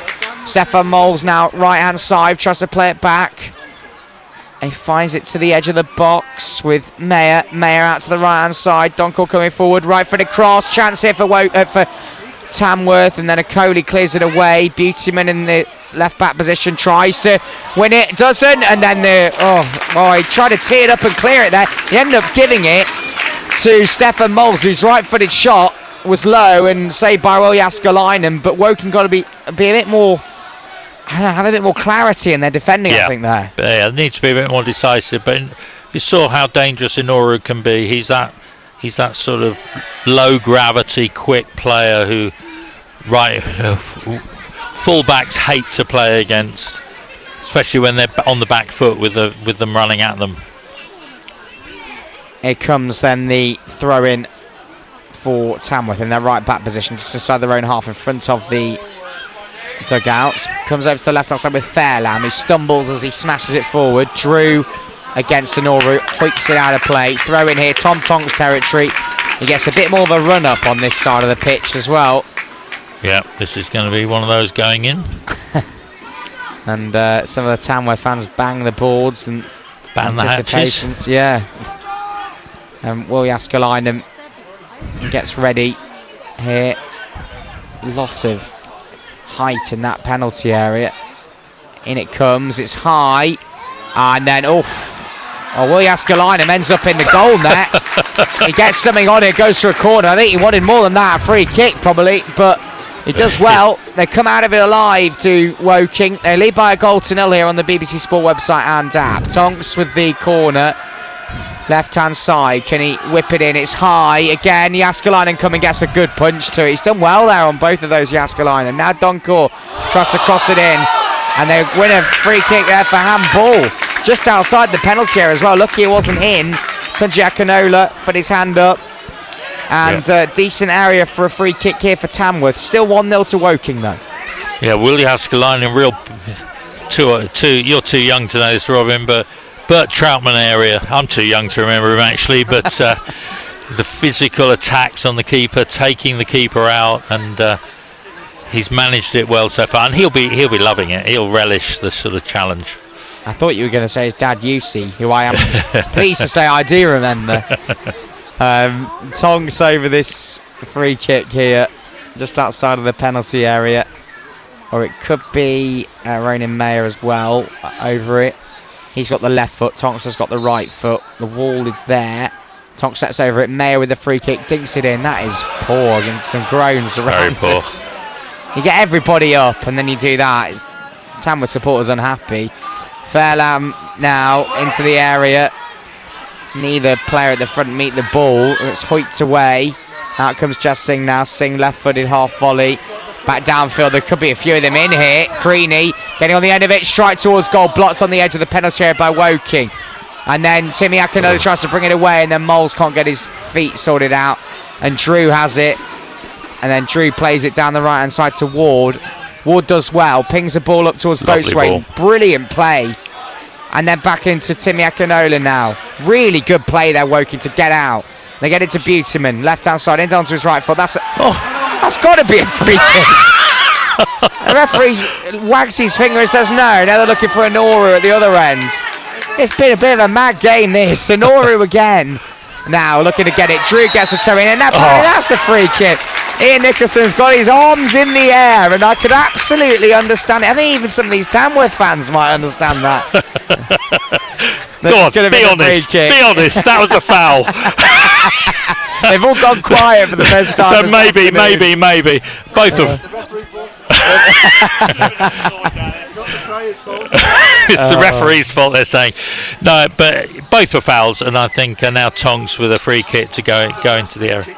Stefan Moles now right-hand side, tries to play it back. He finds it to the edge of the box with Mayer. Mayer out to the right-hand side. Donkor coming forward, right-footed cross. Chance here for Tamworth, and then a Coley clears it away. Beautyman in the left-back position tries to win it, doesn't, and then he tried to tee it up and clear it there. He ended up giving it to Stefan Moles, whose right-footed shot was low and saved by Jaskalainen, but Woking got to be a bit more, have a bit more clarity in their defending, I think there. Yeah, it needs to be a bit more decisive, but you saw how dangerous Inoru can be. He's that sort of low gravity, quick player who fullbacks hate to play against, especially when they're on the back foot with them running at them. Here comes then the throw in for Tamworth in their right back position, just inside their own half in front of the dugouts. Comes over to the left hand side with Fairlam. He stumbles as he smashes it forward. Drew against Inoru, hoiks it out of play. Throw in here, Tom Tonks territory. He gets a bit more of a run up on this side of the pitch as well. Yeah, this is going to be one of those going in. And some of the Tamworth fans bang the boards and bang the hatches. Yeah. And Will Jaskalainen gets ready here. Lot of height in that penalty area. In it comes, it's high. And then, Will Jaskalainen ends up in the goal net. He gets something on it, goes for a corner. I think he wanted more than that, a free kick probably, but He does well. They come out of it alive to Woking. They lead by a goal to 0 here on the BBC Sport website and app. Tonks with the corner. Left-hand side. Can he whip it in? It's high. Again, Jääskeläinen come and gets a good punch to it. He's done well there on both of those, Jääskeläinen. Now Doncourt tries to cross it in. And they win a free kick there for handball. Just outside the penalty area as well. Lucky it wasn't in. Tunji Akinola put his hand up. And decent area for a free kick here for Tamworth. Still 1-0 to Woking though. Yeah, Will Jääskeläinen, real you're too young to know this, Robin, but Bert Troutman area. I'm too young to remember him actually, but the physical attacks on the keeper, taking the keeper out, and he's managed it well so far, and he'll be loving it. He'll relish the sort of challenge. I thought you were going to say his dad, Yusi, who I am pleased to say I do remember. Tonks over this free kick here, just outside of the penalty area, or it could be Ronan Mayer as well over it. He's got the left foot, Tonks has got the right foot. The wall is there. Tonks steps over it. Mayer with the free kick, dinks it in. That is poor, and some groans around. Very poor. Us. You get everybody up, and then you do that. Tamworth supporters unhappy. Fairlam now into the area. Neither player at the front meet the ball. It's hoiked away. Out comes Just Singh now. Singh left-footed half volley. Back downfield. There could be a few of them in here. Creaney getting on the end of it. Strike towards goal. Blocked on the edge of the penalty area by Woking. And then Timmy Akinola tries to bring it away, and then Moles can't get his feet sorted out. And Drew has it. And then Drew plays it down the right-hand side to Ward. Ward does well. Pings the ball up towards Boatswain. Brilliant play. And then back into Timmy Akinola now. Really good play there, Woking, to get out. They get it to Buteman. Left-hand side, in onto his right foot. That's got to be a free kick. The referee wags his finger and says no. Now they're looking for Noru at the other end. It's been a bit of a mad game, this. Noru again. Now looking to get it. Drew gets a toe in, and that's a free kick. Ian Nicholson's got his arms in the air, and I could absolutely understand it. I think even some of these Tamworth fans might understand that. Go on, be honest. Be honest, that was a foul. They've all gone quiet for the first time. So maybe. Both of them. It's the referee's fault, they're saying. No, but both were fouls, and I think now Tonks with a free kick to go into the area.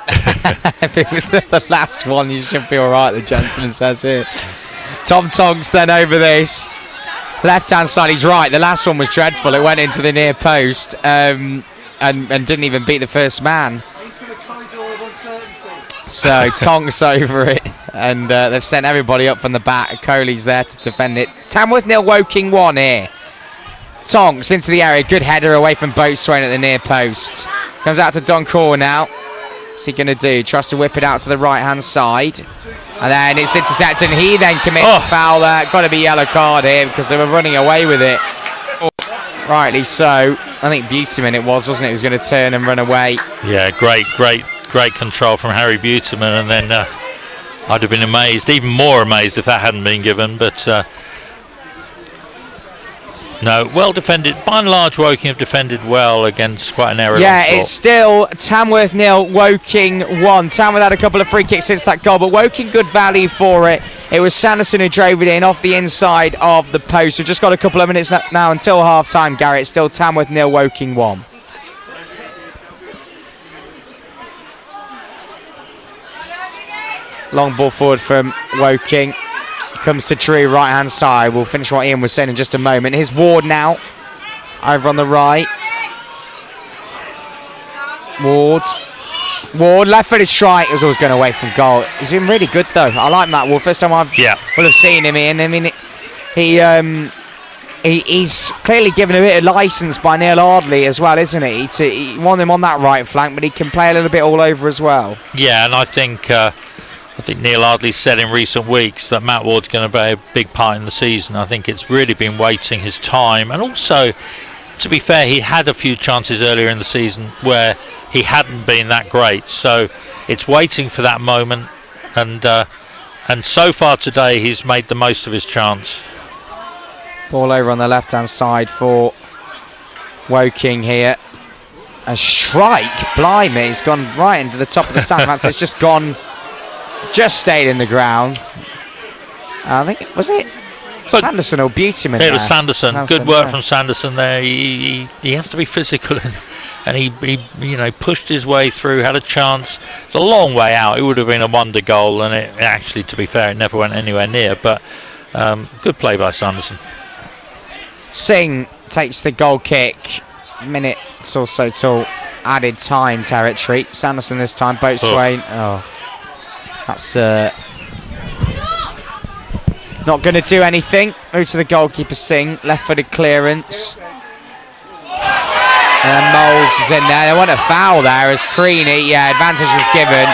If it was the last one, you should be alright, the gentleman says here. Tom Tonks then over this. Left hand side, he's right. The last one was dreadful. It went into the near post and didn't even beat the first man. So Tonks over it, and they've sent everybody up from the back. Coley's there to defend it. Tamworth 0, Woking 1 here. Tonks into the area, good header away from Boatswain at the near post. Comes out to Doncourt now. What's he going to do? Tries to whip it out to the right hand side. And then it's intercepted, and he then commits a foul there. Got to be yellow card here because they were running away with it. Rightly so. I think Buteman it was, wasn't it? He was going to turn and run away. Yeah, great control from Harry Buteman, and then I'd have been amazed, even more amazed if that hadn't been given, but no, well defended. By and large, Woking have defended well against quite an error. Yeah, it's still Tamworth 0, Woking 1. Tamworth had a couple of free kicks since that goal, but Woking good value for it. It was Sanderson who drove it in off the inside of the post. We've just got a couple of minutes now until half time, Garrett. It's still Tamworth 0, Woking 1. Long ball forward from Woking. Comes to Drew, right hand side. We'll finish what Ian was saying in just a moment. Here's Ward now, over on the right. Ward, left footed strike, is always going away from goal. He's been really good though. I like Matt Ward. First time will have seen him in. I mean, he's clearly given a bit of licence by Neil Ardley as well, isn't he? He want him on that right flank, but he can play a little bit all over as well. Yeah, and I think Neil Ardley said in recent weeks that Matt Ward's going to play a big part in the season. I think it's really been waiting his time, and also, to be fair, he had a few chances earlier in the season where he hadn't been that great. So it's waiting for that moment, and so far today he's made the most of his chance. Ball over on the left hand side for Woking here. A strike, blimey, it's gone right into the top of the stand. It's just gone just stayed in the ground. I think, was it Sanderson or Beautyman? It was Sanderson. Good work from Sanderson there. He has to be physical, and he pushed his way through, had a chance. It's a long way out. It would have been a wonder goal, and it actually, to be fair, it never went anywhere near. But good play by Sanderson. Singh takes the goal kick. Minutes or so till added time territory. Sanderson this time, Boatswain. Oh, that's not going to do anything. Move to the goalkeeper, Singh. Left-footed clearance. And then Moles is in there. They want a foul there as Creaney. Yeah, advantage was given.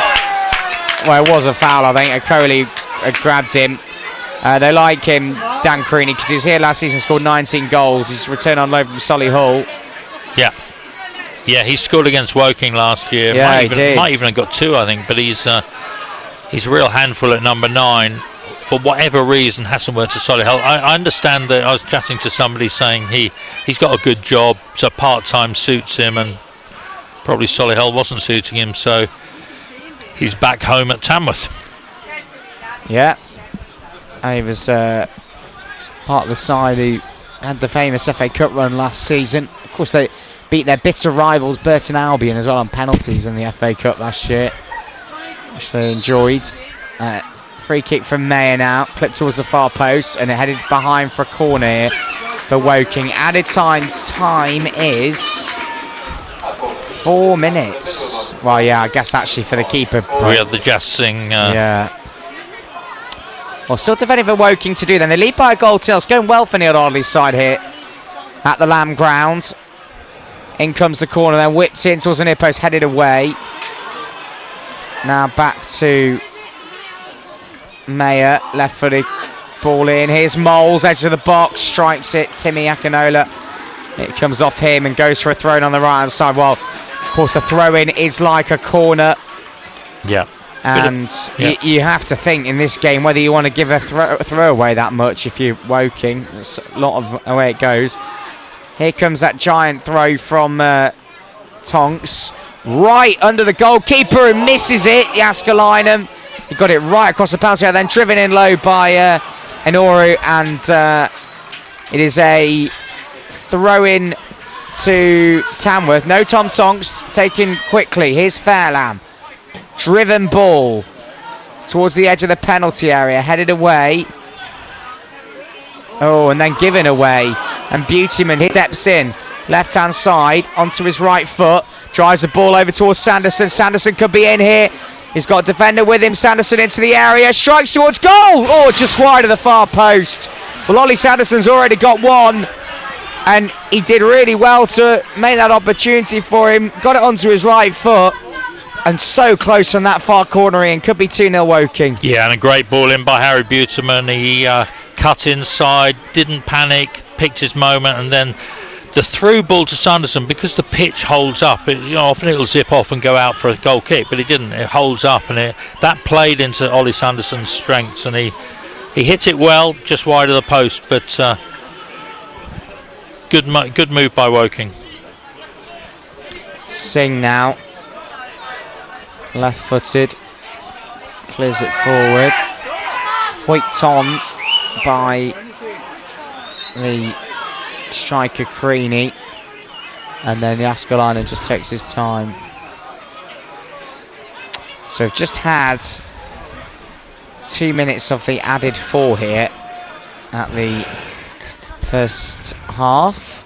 Well, it was a foul, I think. Coley had grabbed him. They like him, Dan Creaney, because he was here last season, scored 19 goals. He's returned on loan from Solihull. Yeah. Yeah, he scored against Woking last year. Yeah, he might even have got 2, I think. But he's a real handful at number 9. For whatever reason, hasn't worked to Solihull. I understand that I was chatting to somebody saying he's got a good job, so part-time suits him, and probably Solihull wasn't suiting him, so he's back home at Tamworth. Yeah. He was part of the side who had the famous FA Cup run last season. Of course, they beat their bitter rivals Burton Albion as well on penalties in the FA Cup last year, which they enjoyed. Free kick from Mayer now, clipped towards the far post, and it headed behind for a corner here for Woking. Added time is 4 minutes. Well, yeah, I guess actually for the keeper. We had the Jas Singh. Yeah. Well, still defending for Woking to do then. They lead by a goal to nil. It's going well for Neil Ardley's side here at the Lamb ground. In comes the corner, then whipped in towards the near post, headed away. Now back to Mayer, left-footed ball in. Here's Moles, edge of the box, strikes it. Timmy Akinola. It comes off him and goes for a throw-in on the right-hand side. Well, of course, the throw-in is like a corner. Yeah. And you have to think in this game whether you want to give a throw away that much if you're Woking. It's a lot of the way it goes. Here comes that giant throw from Tonks. Right under the goalkeeper who misses it. Jaskalainen. He got it right across the penalty area, then driven in low by Enoru, and it is a throw-in to Tamworth. No Tom Tonks, taken quickly. Here's Fairlam. Driven ball towards the edge of the penalty area, headed away. Oh, and then given away. And Beautyman steps in, left-hand side, onto his right foot. Drives the ball over towards Sanderson. Sanderson could be in here. He's got a defender with him. Sanderson into the area. Strikes towards goal. Oh, just wide of the far post. Well, Ollie Sanderson's already got one. And he did really well to make that opportunity for him. Got it onto his right foot. And so close from that far corner in. Could be 2-0 Woking. Yeah, and a great ball in by Harry Beautyman. He cut inside, didn't panic, picked his moment, and then the through ball to Sanderson, because the pitch holds up, often it'll zip off and go out for a goal kick, but it didn't. It holds up, and that played into Ollie Sanderson's strengths, and he hit it well, just wide of the post, but good move by Woking. Singh now, left-footed, clears it forward, hoiked on by the striker Creaney, and then Jaskalainen just takes his time. So we've just had 2 minutes of the added 4 here at the first half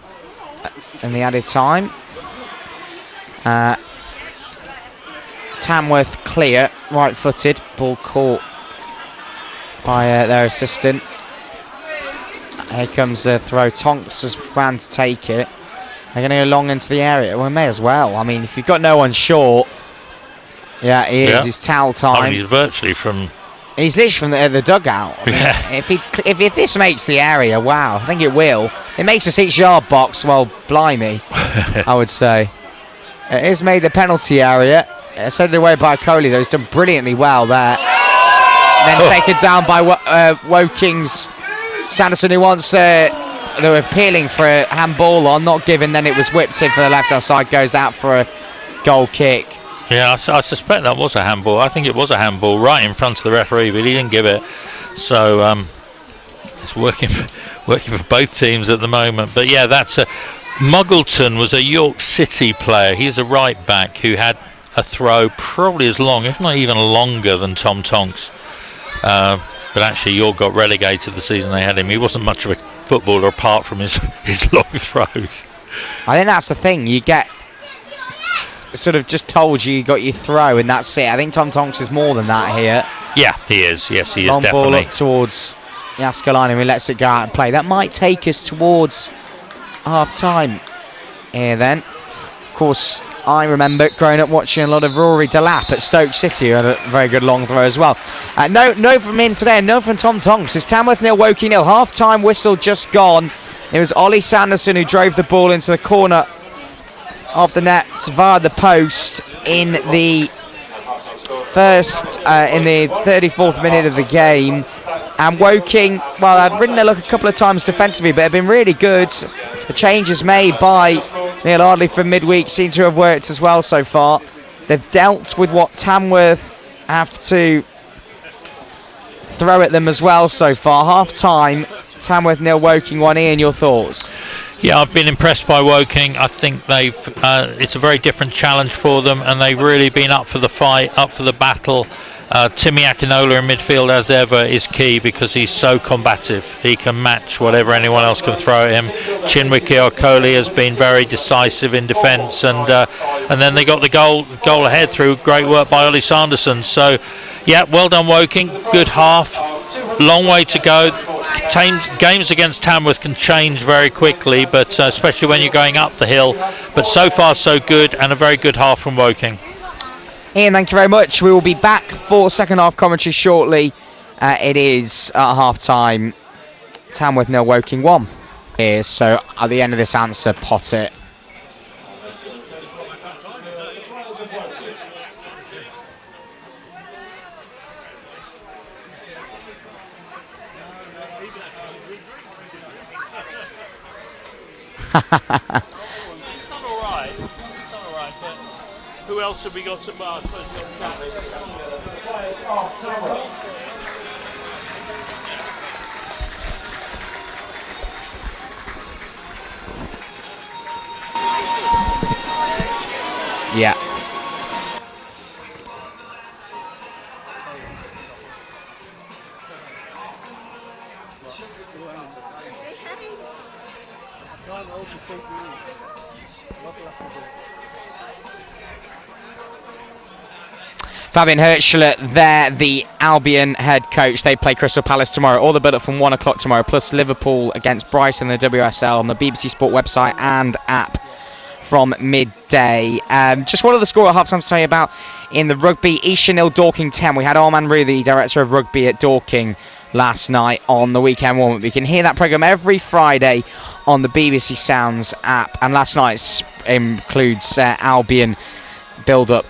in the added time. Tamworth clear, right-footed, ball caught by their assistant. Here comes the throw. Tonks has ran to take it. They're going to go long into the area. Well, may as well. I mean, if you've got no one short. Yeah, he is. It's towel time. I mean, he's virtually from... He's literally from the dugout. I mean, if this makes the area, wow, I think it will. It makes a 6-yard box, well, blimey, I would say. It has made the penalty area. Sent it away by Coley, though. He's done brilliantly well there. Then taken down by Woking's Sanderson, who wants they were appealing for a handball on, not given, then it was whipped in for the left hand side, goes out for a goal kick. Yeah, I suspect that was a handball. I think it was a handball right in front of the referee, but he didn't give it. So it's working for both teams at the moment. But yeah, that's a Muggleton was a York City player. He's a right back who had a throw probably as long, if not even longer, than Tom Tonks. But actually, York got relegated the season they had him. He wasn't much of a footballer apart from his long throws. I think that's the thing. You get sort of just told you got your throw and that's it. I think Tom Tonks is more than that here. Yeah, he is. Yes, he is long definitely. Ball up towards Yaskalainen, who lets it go out and play. That might take us towards half time here then. Of course, I remember growing up watching a lot of Rory Delap at Stoke City, who had a very good long throw as well. No from him today, no from Tom Tonks. It's Tamworth 0, Woking 0. Half time whistle just gone. It was Ollie Sanderson who drove the ball into the corner of the net via the post in the in the 34th minute of the game. And Woking, well, I'd ridden their luck a couple of times defensively, but have been really good. The changes made by Neil Ardley from midweek seem to have worked as well so far. They've dealt with what Tamworth have to throw at them as well so far. Half time, Tamworth 0, Woking 1. Ian, your thoughts? Yeah, I've been impressed by Woking. I think it's a very different challenge for them, and they've really been up for the fight, up for the battle. Timmy Akinola in midfield, as ever, is key because he's so combative. He can match whatever anyone else can throw at him. Chinwiki Okoli has been very decisive in defence, and then they got the goal ahead through great work by Ollie Sanderson. So, yeah, well done Woking. Good half. Long way to go. Games against Tamworth can change very quickly, but especially when you're going up the hill. But so far so good, and a very good half from Woking. Ian, thank you very much. We will be back for second half commentary shortly. It is at half time. Tamworth 0, Woking 1. Here, so at the end of this answer, pot it. It's done all right, but who else have we got at bar? Yeah. Fabian Hirschler, they're the Albion head coach. They play Crystal Palace tomorrow. All the build-up from 1 o'clock tomorrow, plus Liverpool against Brighton in the WSL on the BBC Sport website and app from midday. Just one of the score at half-time to tell you about in the rugby. Esher 0, Dorking 10. We had Arman Rue, the director of rugby at Dorking, last night on the weekend warm-up. You can hear that programme every Friday on the BBC Sounds app. And last night's includes Albion build-up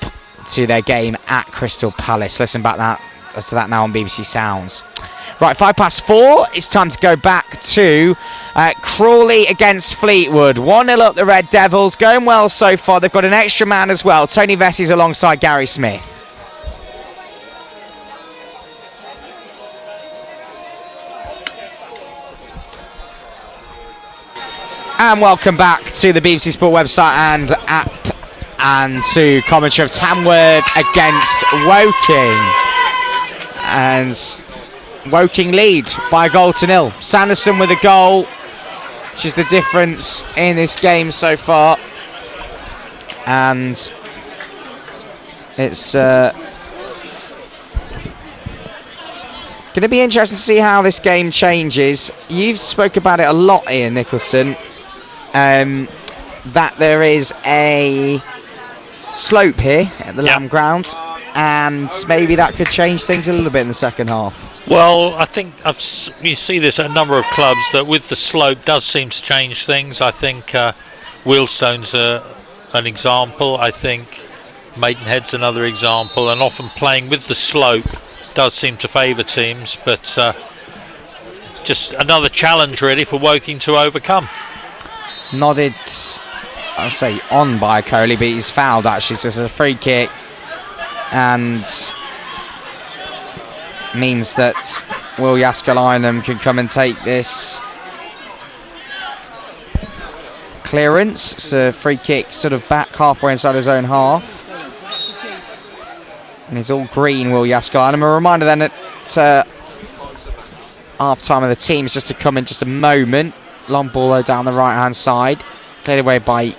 to their game at Crystal Palace. Listen back to that now on BBC Sounds. Right, 4:05. It's time to go back to Crawley against Fleetwood. 1-0 up the Red Devils. Going well so far. They've got an extra man as well. Tony Vessey's alongside Gary Smith. And welcome back to the BBC Sport website and app, and to commentary of Tamworth against Woking. And Woking lead by a goal to 0. Sanderson with a goal, which is the difference in this game so far. And it's going to be interesting to see how this game changes. You've spoke about it a lot, Ian Nicholson, that there is a slope here at the Lamb Ground, and maybe that could change things a little bit in the second half. Well, I think you see this at a number of clubs, that with the slope does seem to change things. I think Wheelstone's an example. I think Maidenhead's another example, and often playing with the slope does seem to favour teams, but just another challenge really for Woking to overcome. Nodded, I say on by Coley, but he's fouled actually, so it's a free kick and means that Will Jääskeläinen can come and take this clearance. It's a free kick sort of back halfway inside his own half. And he's all green, Will Jääskeläinen. A reminder then that half time of the team is just to come in just a moment. Long ball though down the right hand side. Cleared away by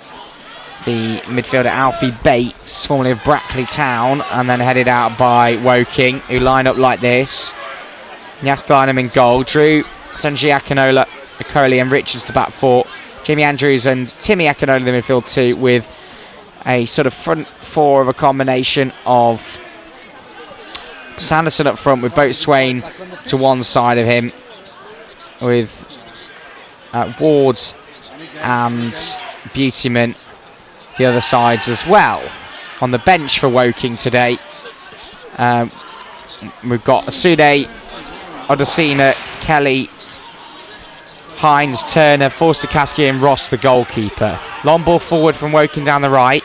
the midfielder Alfie Bates, formerly of Brackley Town, and then headed out by Woking, who line up like this. Jääskeläinen in goal. Drew, Tunji Akinola, Okoli and Richards the back four. Jimmy Andrews and Timmy Akinola the midfield two, with a sort of front four of a combination of Sanderson up front with Boatswain to one side of him, with Ward and Beautyman the other sides as well. On the bench for Woking today, we've got Asude, Odosina, Kelly, Hines, Turner, Forster-Caskey and Ross the goalkeeper. Long ball forward from Woking down the right.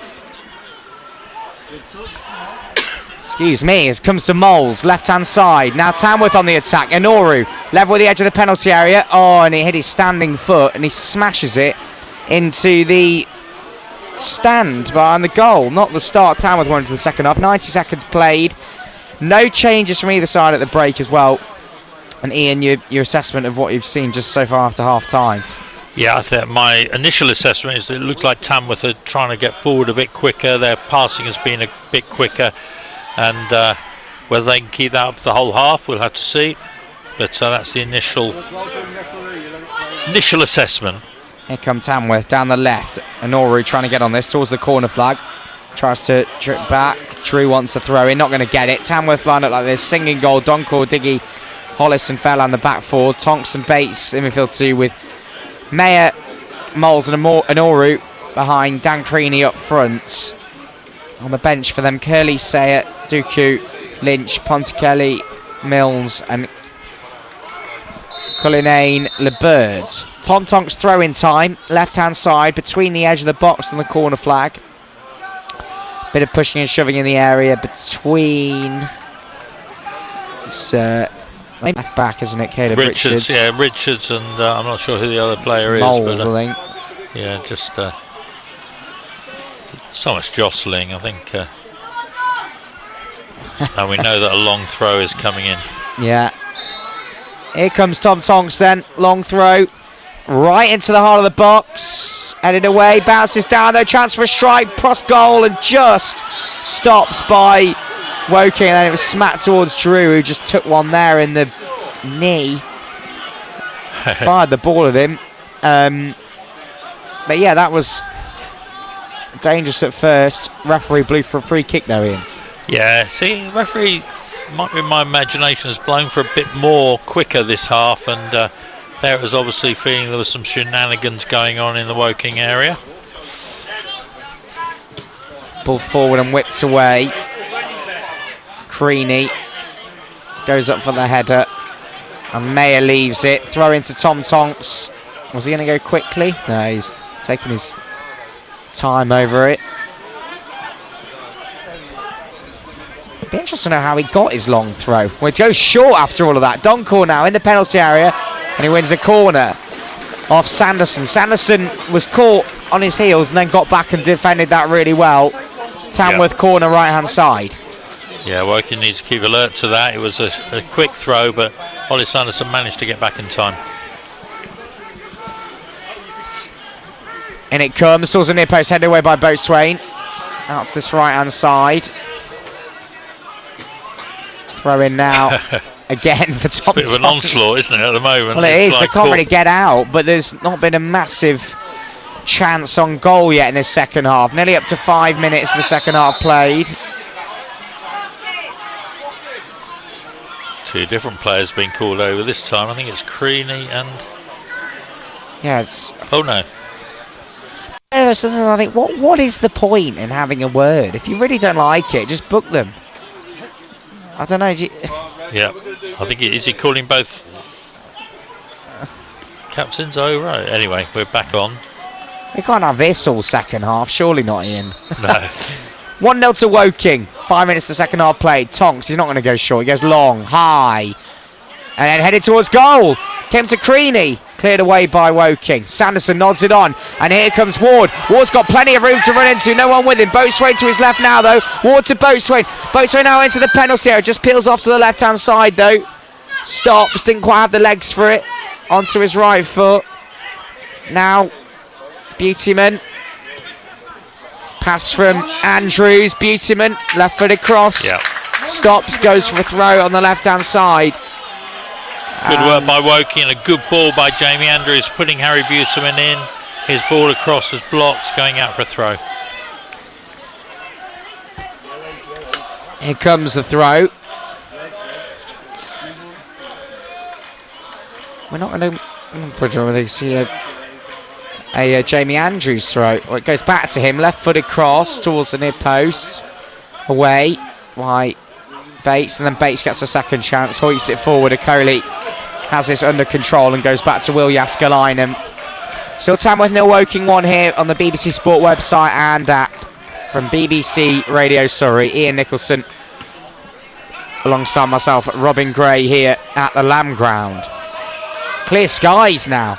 Excuse me, it comes to Moles, left hand side. Now Tamworth on the attack. Enoru, level with the edge of the penalty area. Oh, and he hit his standing foot and he smashes it into the stand behind the goal. Not the start Tamworth wanted to the second half. 90 seconds played. No changes from either side at the break as well. And Ian, your assessment of what you've seen just so far after half time? Yeah, I think my initial assessment is that it looks like Tamworth are trying to get forward a bit quicker. Their passing has been a bit quicker, and whether they can keep that up the whole half, we'll have to see. But that's the initial assessment. Here come Tamworth down the left. Enoru trying to get on this towards the corner flag. Tries to trip back. Drew wants to throw in, not going to get it. Tamworth line up like this. Singing goal, Donkor, Diggy, Hollis and Fell on the back four. Tonks and Bates in midfield two, with Mayer, Moles and Enoru behind. Dan Creaney up front. On the bench for them, Curly, Sayer, Duku, Lynch, Ponticelli, Mills and Cullinane, LeBird. Tom Tonks throw in time, left hand side between the edge of the box and the corner flag. Bit of pushing and shoving in the area between left back, isn't it, Caleb Richards? Yeah, Richards and I'm not sure who the other player Moles, is, but I think. Yeah, just so much jostling, I think. And we know that a long throw is coming in. Yeah. Here comes Tom Tonks then, long throw, right into the heart of the box, headed away, bounces down, though, chance for a strike, cross goal, and just stopped by Woking, and then it was smacked towards Drew, who just took one there in the knee, fired the ball at him. But yeah, that was dangerous at first. Referee blew for a free kick there, Ian. Yeah, see, referee, might be my imagination, has blown for a bit more quicker this half, and there was obviously feeling there was some shenanigans going on in the Woking area. Ball forward and whipped away. Creaney goes up for the header, and Mayer leaves it. Throw into Tom Tonks. Was he going to go quickly? No, he's taking his time over it. It'd be interesting to know how he got his long throw. Well, it goes short after all of that. Donkor now in the penalty area, and he wins a corner off Sanderson. Sanderson was caught on his heels and then got back and defended that really well. Tamworth corner right hand side. Yeah, Woking needs to keep alert to that. It was a quick throw, but Ollie Sanderson managed to get back in time. And it comes towards the near post, headed away by Boatswain. Out to this right hand side. Throw in now again for Tom. Bit of an onslaught, isn't it, at the moment? Well, it is. They can't really get out, but there's not been a massive chance on goal yet in the second half. Nearly up to 5 minutes in the second half played. Two different players being called over this time. I think it's Creaney and... Yes. Oh, no. I think, what is the point in having a word? If you really don't like it, just book them. I don't know. Yeah, I think is he calling both captains? Oh, right. Anyway, we're back on. We can't have this all second half. Surely not, Ian. No. 1-0 to Woking. 5 minutes to second half played. Tonks, he's not going to go short. He goes long, high. And then headed towards goal. Came to Creaney. Cleared away by Woking. Sanderson nods it on. And here comes Ward. Ward's got plenty of room to run into. No one with him. Boatswain to his left now, though. Ward to Boatswain. Boatswain now into the penalty area. Just peels off to the left-hand side, though. Stops. Didn't quite have the legs for it. Onto his right foot. Now, Beautyman. Pass from Andrews. Beautyman. Left-footed cross. Yep. Stops. Goes for a throw on the left-hand side. Good work by Woking and a good ball by Jamie Andrews, putting Harry Beautyman in. His ball across as blocked, going out for a throw. Here comes the throw. We're not going to put on with see a Jamie Andrews throw. Well, it goes back to him, left-footed cross towards the near post. Away by Bates, and then Bates gets a second chance, hoists it forward. Okoli has this under control and goes back to Will Jaskalainen. Still Tamworth 0, Woking 1 here on the BBC Sport website and app. From BBC Radio Surrey, Ian Nicholson alongside myself, Robin Gray here at the Lamb Ground. Clear skies now.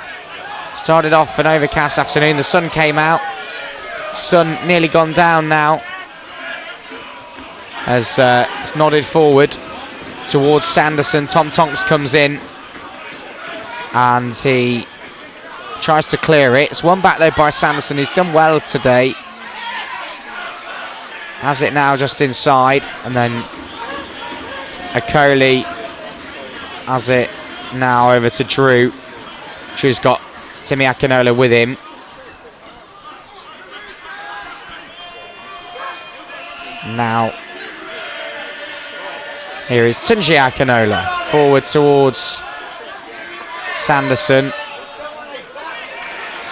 Started off an overcast afternoon, the sun came out. Sun nearly gone down now as it's nodded forward towards Sanderson. Tom Tonks comes in and he tries to clear it. It's won back though by Sanderson, who's done well today. Has it now just inside, and then Okoli has it now over to Drew. Drew's got Timmy Akinola with him. Now here is Tunji Akinola forward towards Sanderson.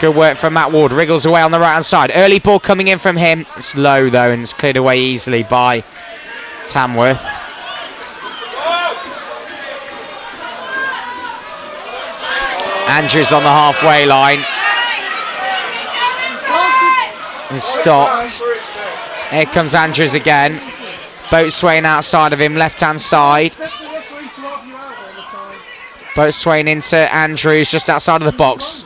Good work from Matt Ward. Wriggles away on the right hand side. Early ball coming in from him. It's low though, and it's cleared away easily by Tamworth. Andrews on the halfway line. He's stopped. Here comes Andrews again. Boatswain outside of him, left hand side. Boatswain into Andrews just outside of the box.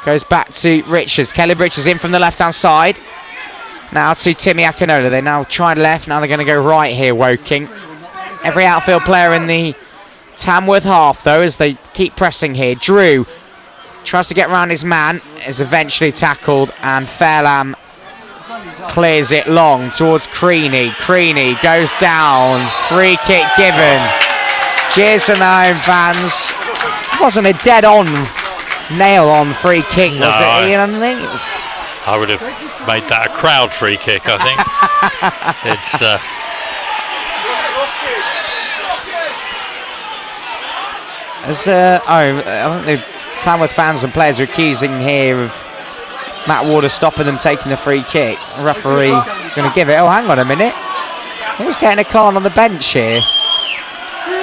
Goes back to Richards. Kelly Richards in from the left hand side. Now to Timmy Akinola. They now tried left, now they're going to go right here, Woking. Every outfield player in the Tamworth half though, as they keep pressing here. Drew tries to get around his man, is eventually tackled, and Fairlam clears it long towards Creaney. Creaney goes down. Free kick given. Cheers from the home fans. It wasn't a dead on, nail on free kick, was it, Ian? I would have made that a crowd free kick, I think. It's I think the Tamworth fans and players are accusing here of Matt Ward stopping them taking the free kick. The referee is going to give it. Oh, hang on a minute. Who's getting a card on the bench here?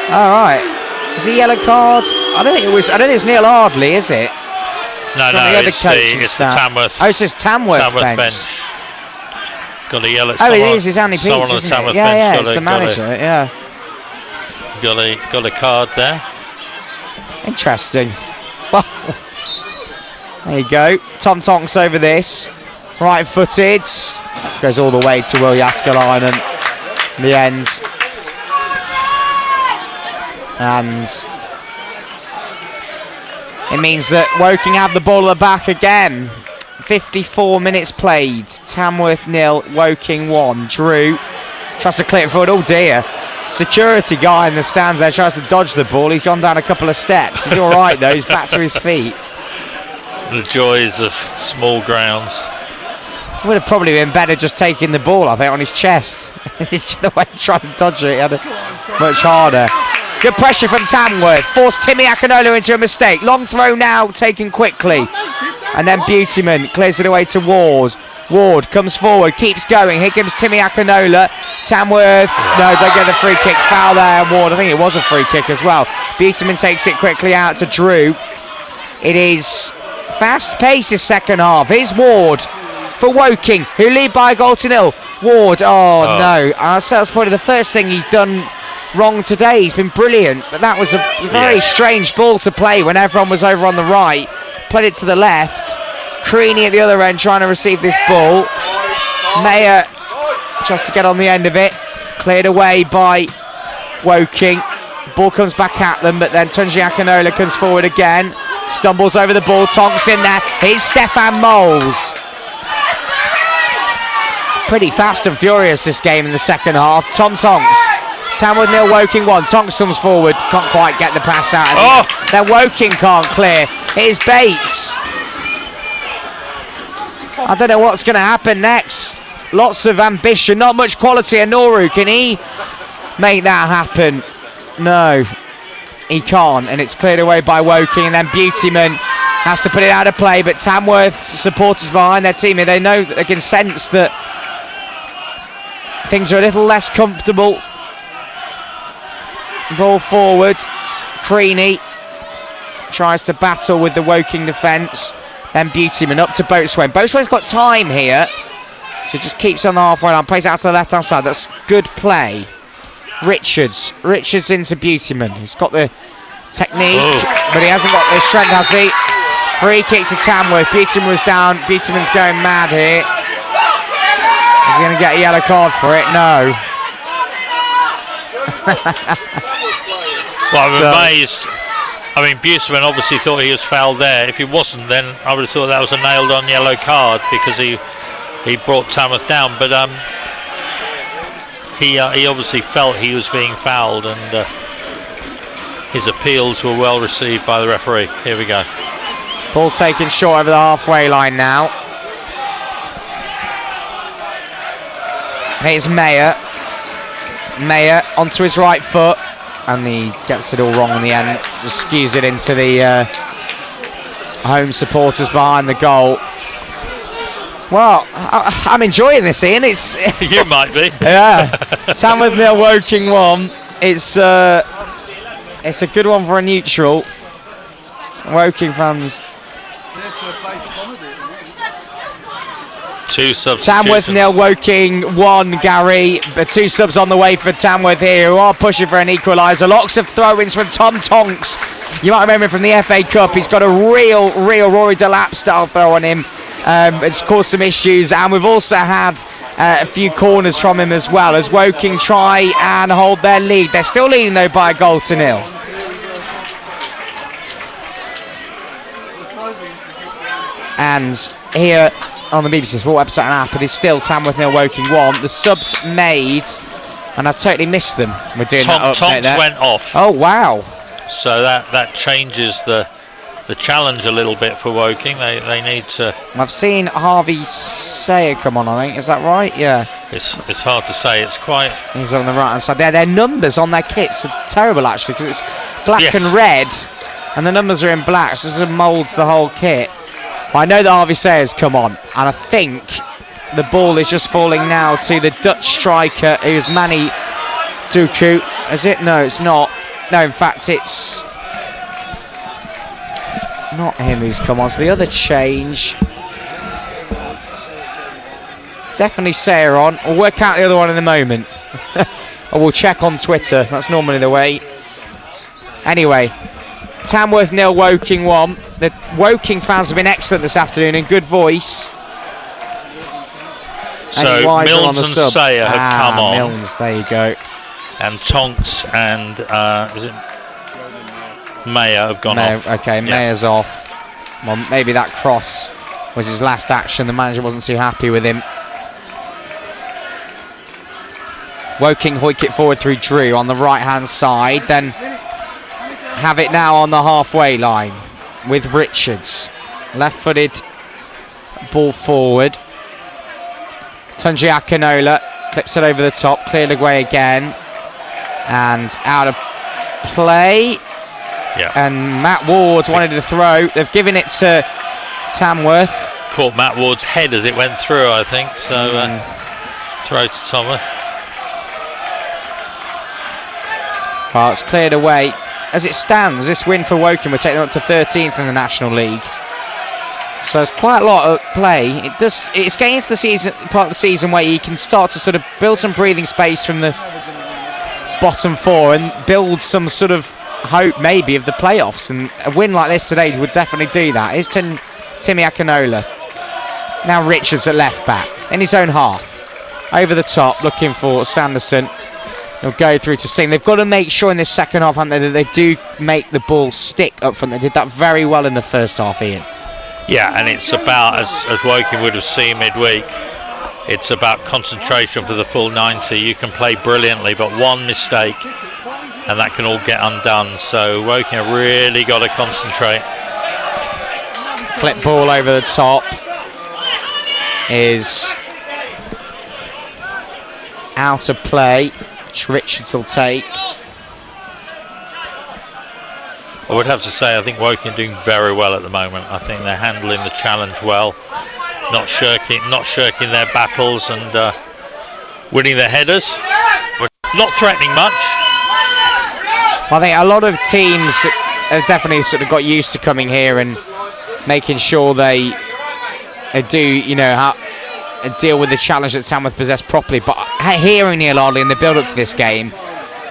All right. Is it a yellow card? I don't think it's Neil Ardley, is it? No, it's the Tamworth. Oh, it's just Tamworth bench. Got a yellow. Oh, it is. It's Andy Peach, isn't it? Yeah, it's the manager. Yeah. Got a card there. Interesting. Well, there you go. Tom Tonks over this. Right-footed. Goes all the way to Will Jaskalainen in the end. And it means that Woking have the ball at the back again. 54 minutes played. Tamworth 0, Woking 1. Drew tries to clear it forward. Oh dear. Security guy in the stands there tries to dodge the ball. He's gone down a couple of steps. He's all right though. He's back to his feet. The joys of small grounds. Would have probably been better just taking the ball, I think, on his chest. He's trying to dodge it. He had it much harder. Good pressure from Tamworth. Forced Timmy Akinola into a mistake. Long throw now, taken quickly. And then Beautyman clears it away to Ward. Ward comes forward, keeps going. Here comes Timmy Akinola. Tamworth, no, don't get the free kick. Foul there, Ward. I think it was a free kick as well. Beautyman takes it quickly out to Drew. It is fast-paced this second half. Here's Ward. for Woking, who lead by a goal to nil. Ward, no. That's probably the first thing he's done wrong today. He's been brilliant, but that was a very strange ball to play when everyone was over on the right. Played it to the left. Creaney at the other end trying to receive this ball. Mayer tries to get on the end of it. Cleared away by Woking. Ball comes back at them, but then Tunji Akinola comes forward again. Stumbles over the ball. Tonks in there. Here's Stefan Moles. Pretty fast and furious this game in the second half. Tonks. Tamworth 0, Woking 1. Tonks comes forward. Can't quite get the pass out. Then Woking can't clear. Here's Bates. I don't know what's going to happen next. Lots of ambition, not much quality. Anoru, can he make that happen? No, he can't, and it's cleared away by Woking, and then Beautyman has to put it out of play, but Tamworth's supporters behind their team, they know that they can sense that things are a little less comfortable. Ball forward. Creaney tries to battle with the Woking defence. Then Beautyman up to Boatswain. Boatswain's got time here, so he just keeps on the halfway line. Plays out to the left hand side. That's good play. Richards into Beautyman. He's got the technique, but he hasn't got the strength, has he? Free kick to Tamworth. Beautyman was down. Beautyman's going mad here. Is he going to get a yellow card for it? No. Well, I'm amazed. I mean, Beautyman obviously thought he was fouled there. If he wasn't, then I would have thought that was a nailed-on yellow card because he brought Tamworth down. But he obviously felt he was being fouled, and his appeals were well received by the referee. Here we go. Ball taken short over the halfway line now. Here's Mayer. Mayer onto his right foot, and he gets it all wrong in the end. Just skews it into the home supporters behind the goal. Well, I'm enjoying this, Ian. It's you might be. Yeah. Tamworth 0, Woking 1. It's a good one for a neutral. Woking fans. Two subs. Tamworth 0, Woking 1, Gary. The 2 subs on the way for Tamworth here, who are pushing for an equaliser. Lots of throw-ins from Tom Tonks. You might remember him from the FA Cup. He's got a real Rory Delap style throw on him. It's caused some issues, and we've also had a few corners from him as well, as Woking try and hold their lead. They're still leading though by a goal to nil. And here on the BBC Sport website and app, it is still Tamworth 0, Woking 1. The subs made, and I totally missed them. We're doing that update there. Tonks went off. Oh wow! So that changes the challenge a little bit for Woking. They need to. I've seen Harvey Sayer come on, I think. Is that right? Yeah. It's hard to say. It's quite. He's on the right hand side. Their numbers on their kits are terrible actually, because it's black and red, and the numbers are in black, so it sort of moulds the whole kit. I know that Harvey Sayer's come on, and I think the ball is just falling now to the Dutch striker, who's Manny Duku. Is it? No, it's not. No, in fact, it's not him who's come on. So the other change, definitely Sayer on. We'll work out the other one in a moment. Or we'll check on Twitter. That's normally the way. Anyway, Tamworth 0, Woking 1. The Woking fans have been excellent this afternoon, in good voice. So Milnes and Sayer have come on. Milnes, there you go. And Tonks and is it Mayer have gone off. Okay, Mayer's off. Well, maybe that cross was his last action. The manager wasn't too happy with him. Woking hoik it forward through Drew on the right hand side, then have it now on the halfway line with Richards. Left footed ball forward. Tunji Akinola clips it over the top, cleared away again, and out of play. Yeah. And Matt Ward wanted the throw. They've given it to Tamworth. Caught Matt Ward's head as it went through, I think. So throw to Tamworth. Well, it's cleared away. As it stands, this win for Woking will take them up to 13th in the National League. So it's quite a lot of play. It's getting into the season, part of the season where you can start to sort of build some breathing space from the bottom four and build some sort of hope maybe of the playoffs. And a win like this today would definitely do that. Here's Timmy Akinola. Now Richards at left back in his own half. Over the top, looking for Sanderson. He'll go through to Singh. They've got to make sure in this second half, haven't they, that they do make the ball stick up front. They did that very well in the first half, Ian. Yeah, and it's about, as Woking would have seen midweek, it's about concentration for the full 90. You can play brilliantly, but one mistake and that can all get undone. So Woking have really got to concentrate. Clip ball over the top is out of play, which Richards will take. I would have to say I think Woking are doing very well at the moment. I think they're handling the challenge well, not shirking their battles, and winning their headers, not threatening much. I think a lot of teams have definitely sort of got used to coming here and making sure they do, you know, how deal with the challenge that Tamworth possess properly. But hearing Neil Ardley in the build-up to this game,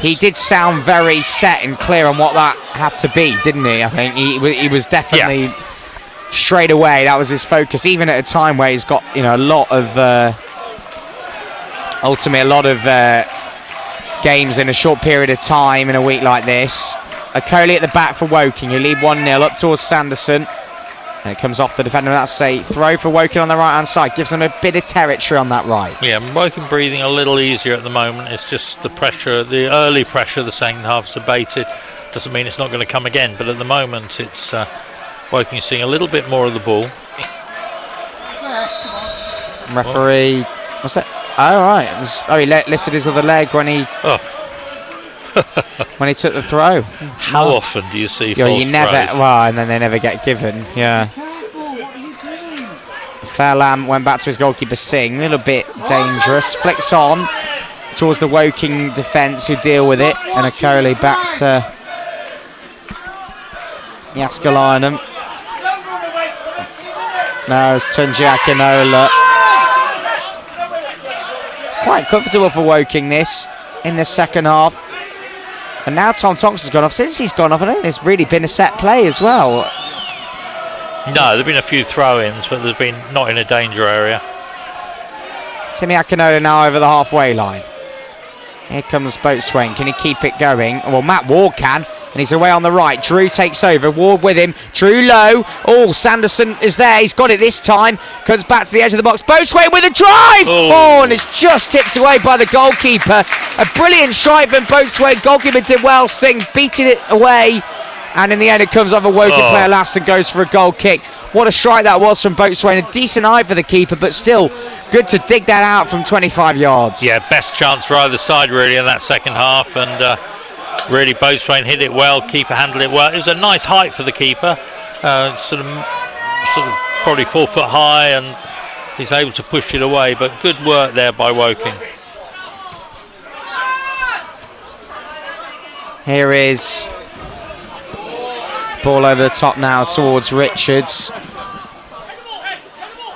he did sound very set and clear on what that had to be, didn't he? I think he was definitely straight away. That was his focus, even at a time where he's got, you know, a lot of games in a short period of time in a week like this. Coley at the back for Woking. You lead 1-0 up towards Sanderson. And it comes off the defender. That's a throw for Woking on the right hand side. Gives them a bit of territory on that right. Yeah, Woking breathing a little easier at the moment. It's just the pressure, the early pressure of the second half's abated. Doesn't mean it's not going to come again, but at the moment it's Woking seeing a little bit more of the ball. Referee, what's that? Oh right, he lifted his other leg when he when he took the throw. How often do you see false you never throws? Well, and then they never get given. Yeah. Fairlam went back to his goalkeeper Singh, a little bit dangerous. Flicks on towards the Woking defence who deal with it, and Okoli back to Yaskalainen. Now it's Tunji Akinola. It's quite comfortable for Woking this in the second half. And now Tom Thompson's gone off. Since he's gone off, I don't think there's really been a set play as well. No, there have been a few throw-ins, but there's been not in a danger area. Timmy Akinola now over the halfway line. Here comes Boatswain. Can he keep it going? Well, Matt Ward can. And he's away on the right. Drew takes over. Ward with him. Drew low. Oh, Sanderson is there. He's got it this time. Comes back to the edge of the box. Boatswain with a drive. Oh, and it's just tipped away by the goalkeeper. A brilliant strike from Boatswain. Goalkeeper did well. Singh beating it away. And in the end, it comes off a Woking player last and goes for a goal kick. What a strike that was from Boatswain. A decent eye for the keeper, but still good to dig that out from 25 yards. Yeah, best chance for either side really in that second half, and really Boatswain hit it well, keeper handled it well. It was a nice height for the keeper, sort of probably 4 foot high, and he's able to push it away, but good work there by Woking. Here is ball over the top now towards Richards,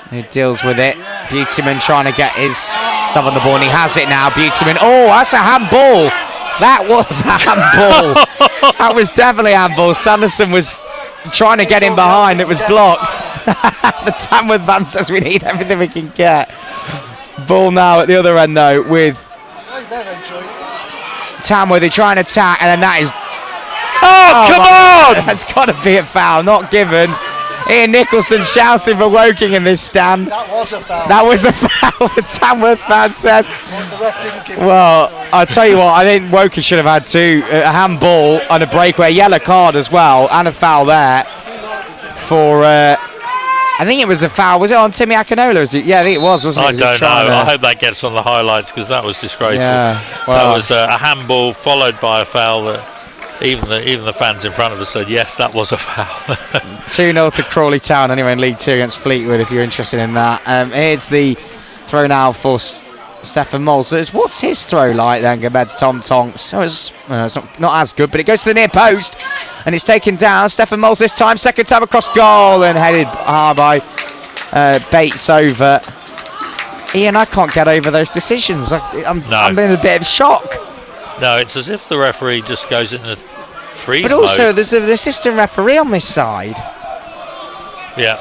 who deals with it. Beautyman trying to get his stuff on the ball, and he has it now. Beautyman, oh, that's a handball. That was a handball. That was definitely a handball. Sanderson was trying to get him behind. It was blocked. The Tamworth man says we need everything we can get. Ball now at the other end though with Tamworth. They're trying to attack, and then that is... Oh, come on! That's got to be a foul, not given. Ian Nicholson shouting for Woking in this stand. That was a foul. That was a foul, the Tamworth fan says. Well, I'll tell you what, I think Woking should have had two, a handball and a breakaway, yellow card as well, and a foul there for, I think it was a foul. Was it on Timmy Akinola? Yeah, I think it was, wasn't it? I don't know. I hope that gets on the highlights, because that was disgraceful. Yeah, well, that was a handball followed by a foul that even the fans in front of us said, yes, that was a foul. 2-0 to Crawley Town anyway in League 2 against Fleetwood, if you're interested in that. Here's the throw now for Stefan Moles. What's his throw like then compared to Tom Tonks? So it's not as good, but it goes to the near post and it's taken down. Stefan Moles this time, second time across goal and headed hard by Bates over. Ian, I can't get over those decisions. I'm in a bit of shock. No, it's as if the referee just goes into freeze But also, mode. there's an assistant referee on this side. Yeah.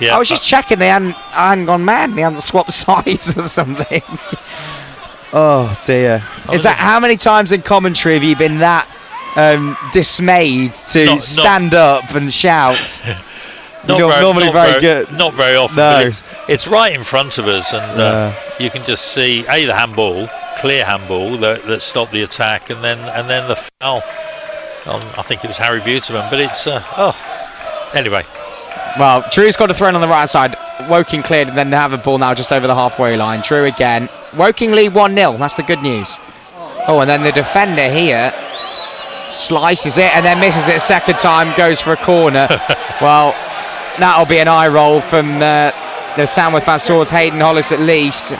I was just checking they hadn't gone mad and they hadn't swapped sides or something. Oh dear. How many times in commentary have you been that dismayed to stand up and shout? Normally very good. Not very often. No. But it's right in front of us, and you can just see the handball, clear handball that stopped the attack, and then the foul. I think it was Harry Buterman, but it's anyway. Well, Drew's got a throw on the right side. Woking cleared, and then they have a ball now just over the halfway line. Drew again. Woking lead 1-0. That's the good news. Oh, and then the defender here slices it and then misses it a second time. Goes for a corner. Well, that'll be an eye roll from the Tamworth fans towards Hayden Hollis at least.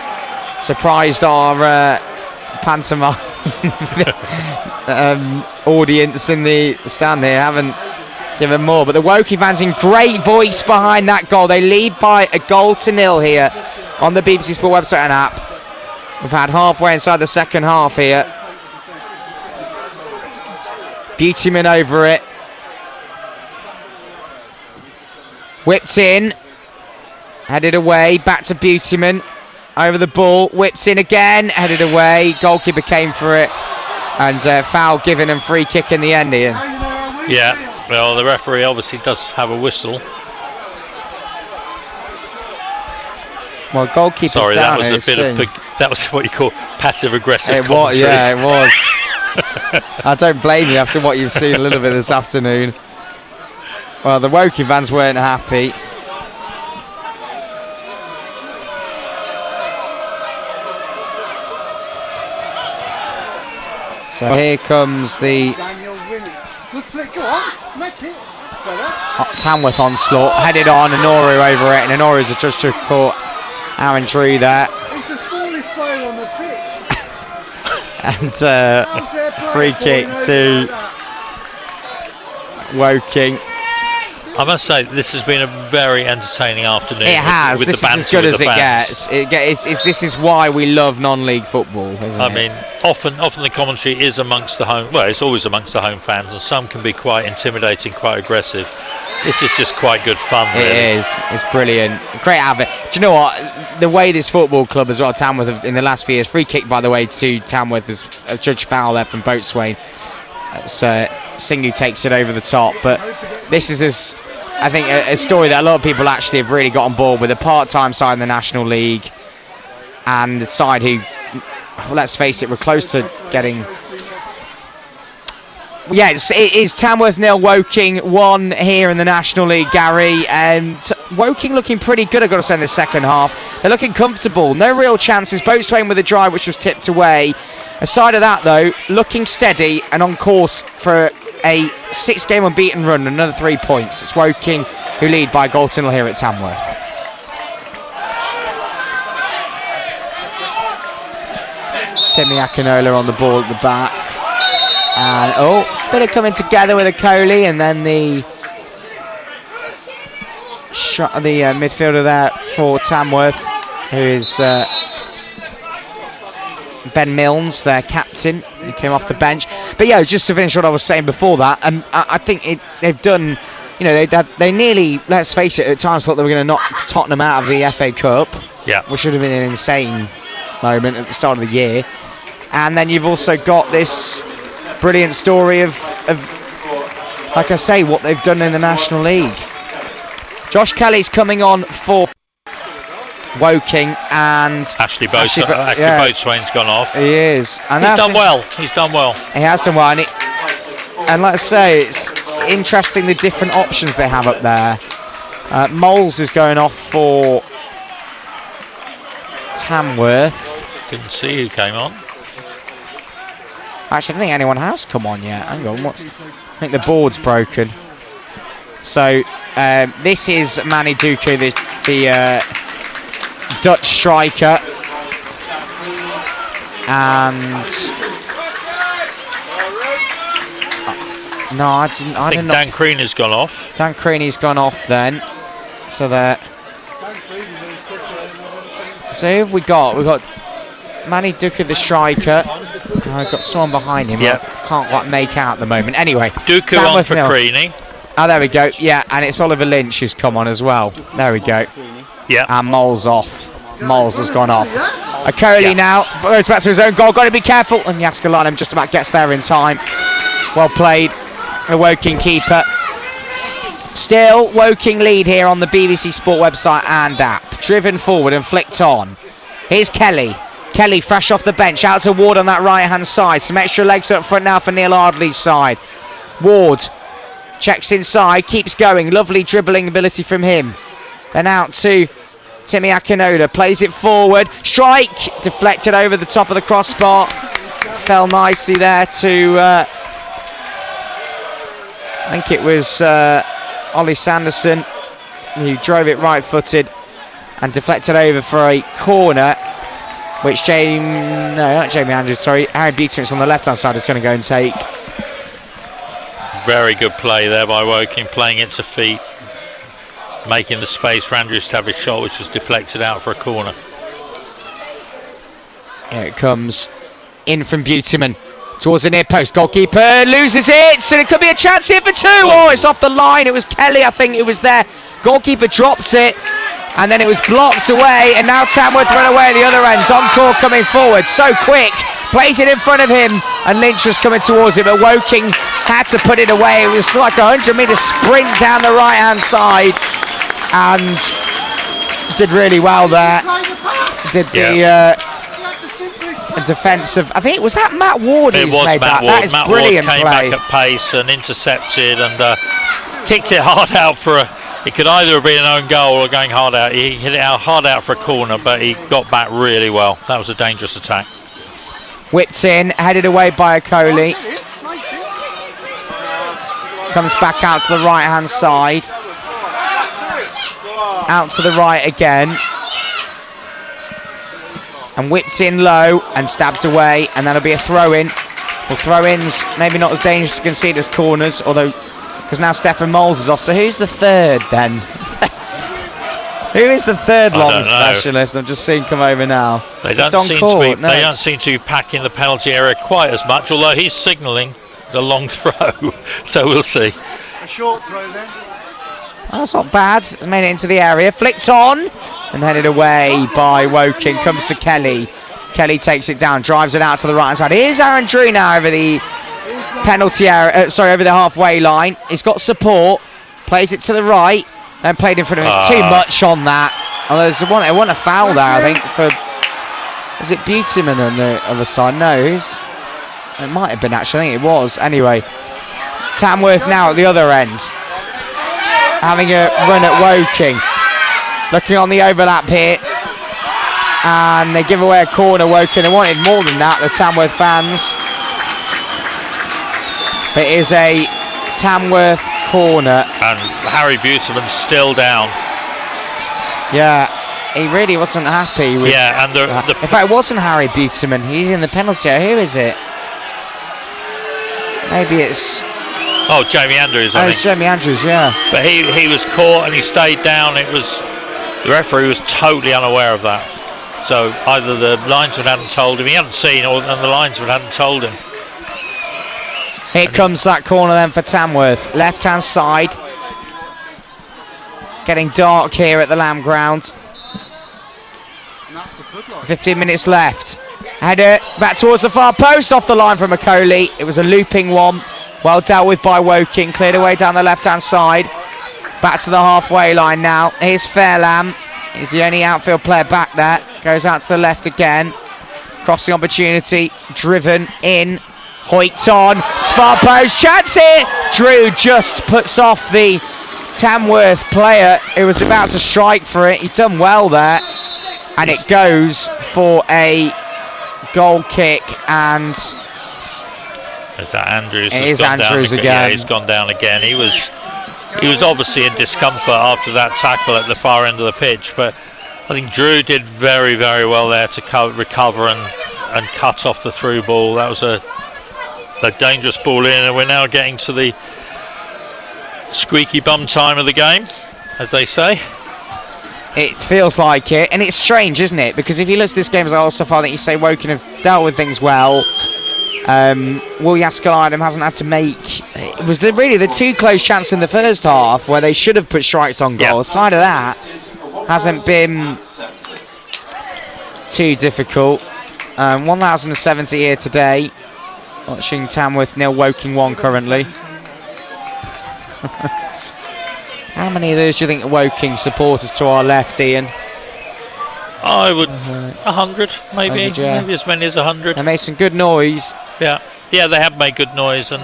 Surprised our pantomime audience in the stand here. Haven't given more, but the Woking fans in great voice behind that goal. They lead by 1-0 here on the BBC Sport website and app. We've had halfway inside the second half here. Buterman over it. Whipped in. Headed away. Back to Buterman. Over the ball. Whipped in again. Headed away. Goalkeeper came for it. And foul given and free kick in the end, Ian. Yeah. Well, the referee obviously does have a whistle. Well, goalkeeper's Sorry, that down was a bit of that was what you call passive-aggressive. It was, yeah, it was. I don't blame you after what you've seen a little bit this afternoon. Well, the Woking fans weren't happy. So here comes the Tamworth onslaught, headed on, Anoru over it, and Anoru's just caught Aaron Drew there. It's the smallest player on the pitch. And free kick to Woking. I must say, this has been a very entertaining afternoon. It has. This is as good as it gets. This is why we love non-league football, isn't it? I mean, often the commentary is amongst the home. Well, it's always amongst the home fans, and some can be quite intimidating, quite aggressive. This is just quite good fun. Really. It is. It's brilliant. Great habit. Do you know what? The way this football club as well, Tamworth, in the last few years, free kick by the way to Tamworth is a judge foul there from Boatswain. Singu takes it over the top, but this is I think a story that a lot of people actually have really got on board with. A part-time side in the National League and the side who, well, let's face it, we're close to getting. Yeah, it is Tamworth 0, Woking 1 here in the National League, Gary. And Woking looking pretty good, I've got to say, in the second half. They're looking comfortable, no real chances. Boatswain with a drive which was tipped away. Aside of that, though, looking steady and on course for a 6-game unbeaten run, another 3 points. It's Woking who lead by a goal to nil here at Tamworth. Timmy Akinola on the ball at the back. And bit of coming together with a Coley, and then the midfielder there for Tamworth, who is Ben Milnes, their captain, who came off the bench. But yeah, just to finish what I was saying before that, I think they've done, they nearly, let's face it, at times thought they were going to knock Tottenham out of the FA Cup, which would have been an insane moment at the start of the year. And then you've also got this brilliant story of like I say, what they've done in the National League. Josh Kelly's coming on for Woking, and Ashley Boatswain's gone off. He is, and he's done well. He's done well. He has done well, and let's say it's interesting the different options they have up there. Moles is going off for Tamworth. Didn't see who came on. Actually, I don't think anyone has come on yet. Hang on, I think the board's broken. So this is Manny Duku, the Dutch striker. And no, I didn't. I think Dan Creaney's gone off. Dan Creaney's gone off then. So that. So who have we got? We've got Manny Duca, the striker. I've got someone behind him. Yep. I can't quite make out at the moment. Anyway, Duca on for Creaney. Oh, there we go. Yeah, and it's Oliver Lynch who's come on as well. There we go. Yeah. And Mole's off. Moles has gone off. Okoli now goes back to his own goal. Got to be careful. And Yaskalanam just about gets there in time. Well played. The Woking keeper. Still Woking lead here on the BBC Sport website and app. Driven forward and flicked on. Here's Kelly. Kelly fresh off the bench. Out to Ward on that right hand side. Some extra legs up front now for Neil Ardley's side. Ward checks inside. Keeps going. Lovely dribbling ability from him. Then out to Timmy Akinola. Plays it forward. Strike. Deflected over the top of the crossbar. Fell nicely there to I think it was Ollie Sanderson who drove it right footed and deflected over for a corner, which Harry Buteman's on the left hand side is going to go and take. Very good play there by Woking, playing it to feet, making the space for Andrews to have his shot, which was deflected out for a corner. Here it comes in from Buteman towards the near post. Goalkeeper loses it, so it could be a chance here for two. Oh, it's off the line. It was Kelly, I think it was there. Goalkeeper dropped it, and then it was blocked away, and now Tamworth run away at the other end. Doncourt coming forward, so quick, plays it in front of him, and Lynch was coming towards it, but Woking had to put it away. It was like a 100-metre sprint down the right-hand side, and did really well there. Did the defensive, I think it was that Matt Ward who's made that. That is brilliant play. Matt Ward came back at pace and intercepted and kicked it hard out for a. It could either have been an own goal or going hard out. He hit it out hard out for a corner, but he got back really well. That was a dangerous attack. Whipped in, headed away by Okoli. Comes back out to the right hand side. Out to the right again. And whipped in low and stabbed away, and that'll be a throw-in. Well, throw-ins maybe not as dangerous to concede as corners, although because now Stefan Moles is off. So who's the third then? Who is the third long specialist? I'm just seeing come over now. They don't seem to be packing the penalty area quite as much, although he's signalling the long throw. So we'll see. A short throw then. That's not bad. It's made it into the area. Flicked on and headed away by Woking. Comes to Kelly. Kelly takes it down, drives it out to the right hand side. Here's Aaron Drew now over the penalty area. Over the halfway line. He's got support. Plays it to the right. Then played in front of him. It's too much on that. Oh, there's one a foul there, I think. For is it Buteman on the other side? No, it might have been actually. I think it was. Anyway, Tamworth now at the other end, having a run at Woking. Looking on the overlap here, and they give away a corner. Woking, they wanted more than that, the Tamworth fans. It is a Tamworth corner. And Harry Buteman's still down. Yeah, he really wasn't happy with and in fact, it wasn't Harry Buteman. He's in the penalty area. Who is it? Maybe it's... Oh, Jamie Andrews, I think. It's Jamie Andrews, yeah. But he was caught and he stayed down. The referee was totally unaware of that. So either the linesman hadn't told him, he hadn't seen, and the linesman hadn't told him. Here comes that corner then for Tamworth. Left hand side. Getting dark here at the Lamb ground. 15 minutes left. Header back towards the far post, off the line from Okoli. It was a looping one. Well dealt with by Woking. Cleared away down the left hand side. Back to the halfway line now. Here's Fairlamb. He's the only outfield player back there. Goes out to the left again. Crossing opportunity. Driven in. Hoyt on. Far post. Chance it. Drew just puts off the Tamworth player who was about to strike for it. He's done well there. And it goes for a goal kick, and is that Andrews? It is Andrews again. Yeah, he's gone down again. He was obviously in discomfort after that tackle at the far end of the pitch, but I think Drew did very, very well there to recover and and cut off the through ball. That was a dangerous ball in, and we're now getting to the squeaky bum time of the game, as they say. It feels like it, and it's strange, isn't it? Because if you listen to this game as a whole so far, I think you say Woking have dealt with things well. Will Yaskalainen hasn't had to make. It was really the two close chances in the first half where they should have put strikes on goal. Aside of that, hasn't been too difficult. 1,070 here today. Watching Tamworth 0, Woking 1 currently. How many of those do you think are Woking supporters to our left, Ian? I would 100, maybe. 100, yeah. Maybe as many as 100. They made some good noise. Yeah, they have made good noise, and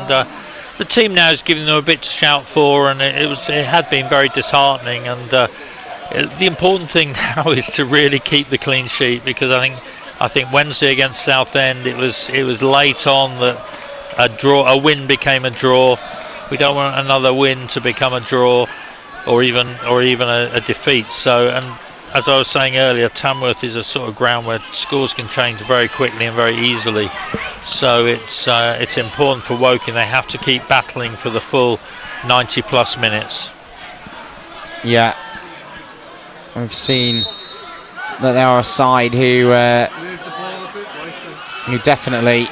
the team now is giving them a bit to shout for, and it had been very disheartening. And the important thing now is to really keep the clean sheet, because I think Wednesday against Southend it was late on that a win became a draw. We don't want another win to become a draw, or even a defeat. So, and as I was saying earlier, Tamworth is a sort of ground where scores can change very quickly and very easily. So it's important for Woking. They have to keep battling for the full 90 plus minutes. Yeah, we've seen that they are a side who definitely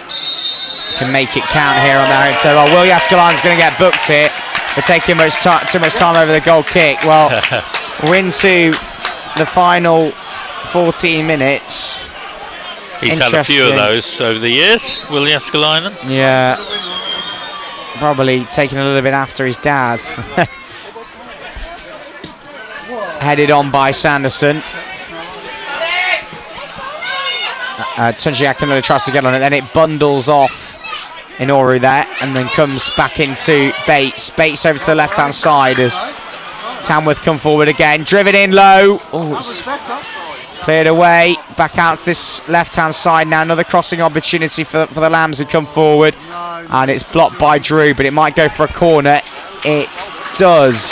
can make it count here on their own. So Will Yaskalainen's going to get booked here for taking too much time over the goal kick. Well, we're into the final 14 minutes. He's had a few of those over the years, Will Yaskalainen. Yeah, probably taking a little bit after his dad. Headed on by Sanderson. Tunji Akinole tries to get on it, then it bundles off in Oru there, and then comes back into Bates. Bates over to the left hand side as Tamworth come forward again, driven in low. Oh, it's cleared away, back out to this left hand side now. Another crossing opportunity for the Lambs who come forward, and it's blocked by Drew, but it might go for a corner. It does.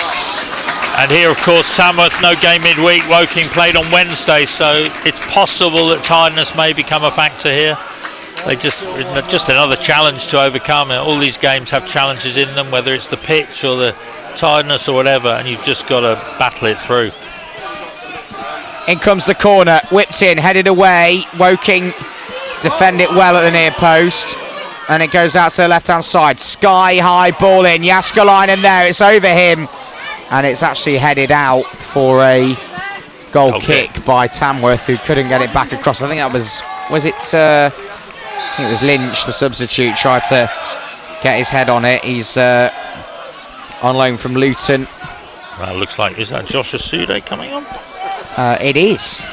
And here, of course, Tamworth, no game midweek. Woking played on Wednesday, so it's possible that tiredness may become a factor here. They just another challenge to overcome. All these games have challenges in them, whether it's the pitch or the tiredness or whatever, and you've just got to battle it through. In comes the corner, whipped in, headed away. Woking defend it well at the near post, and it goes out to the left hand side. Sky high ball in, Yaskalainen there, it's over him, and it's actually headed out for a goal kick by Tamworth, who couldn't get it back across. I think that was I think it was Lynch, the substitute, tried to get his head on it. He's on loan from Luton. Well, looks like, is that Josh Asude coming on? It is.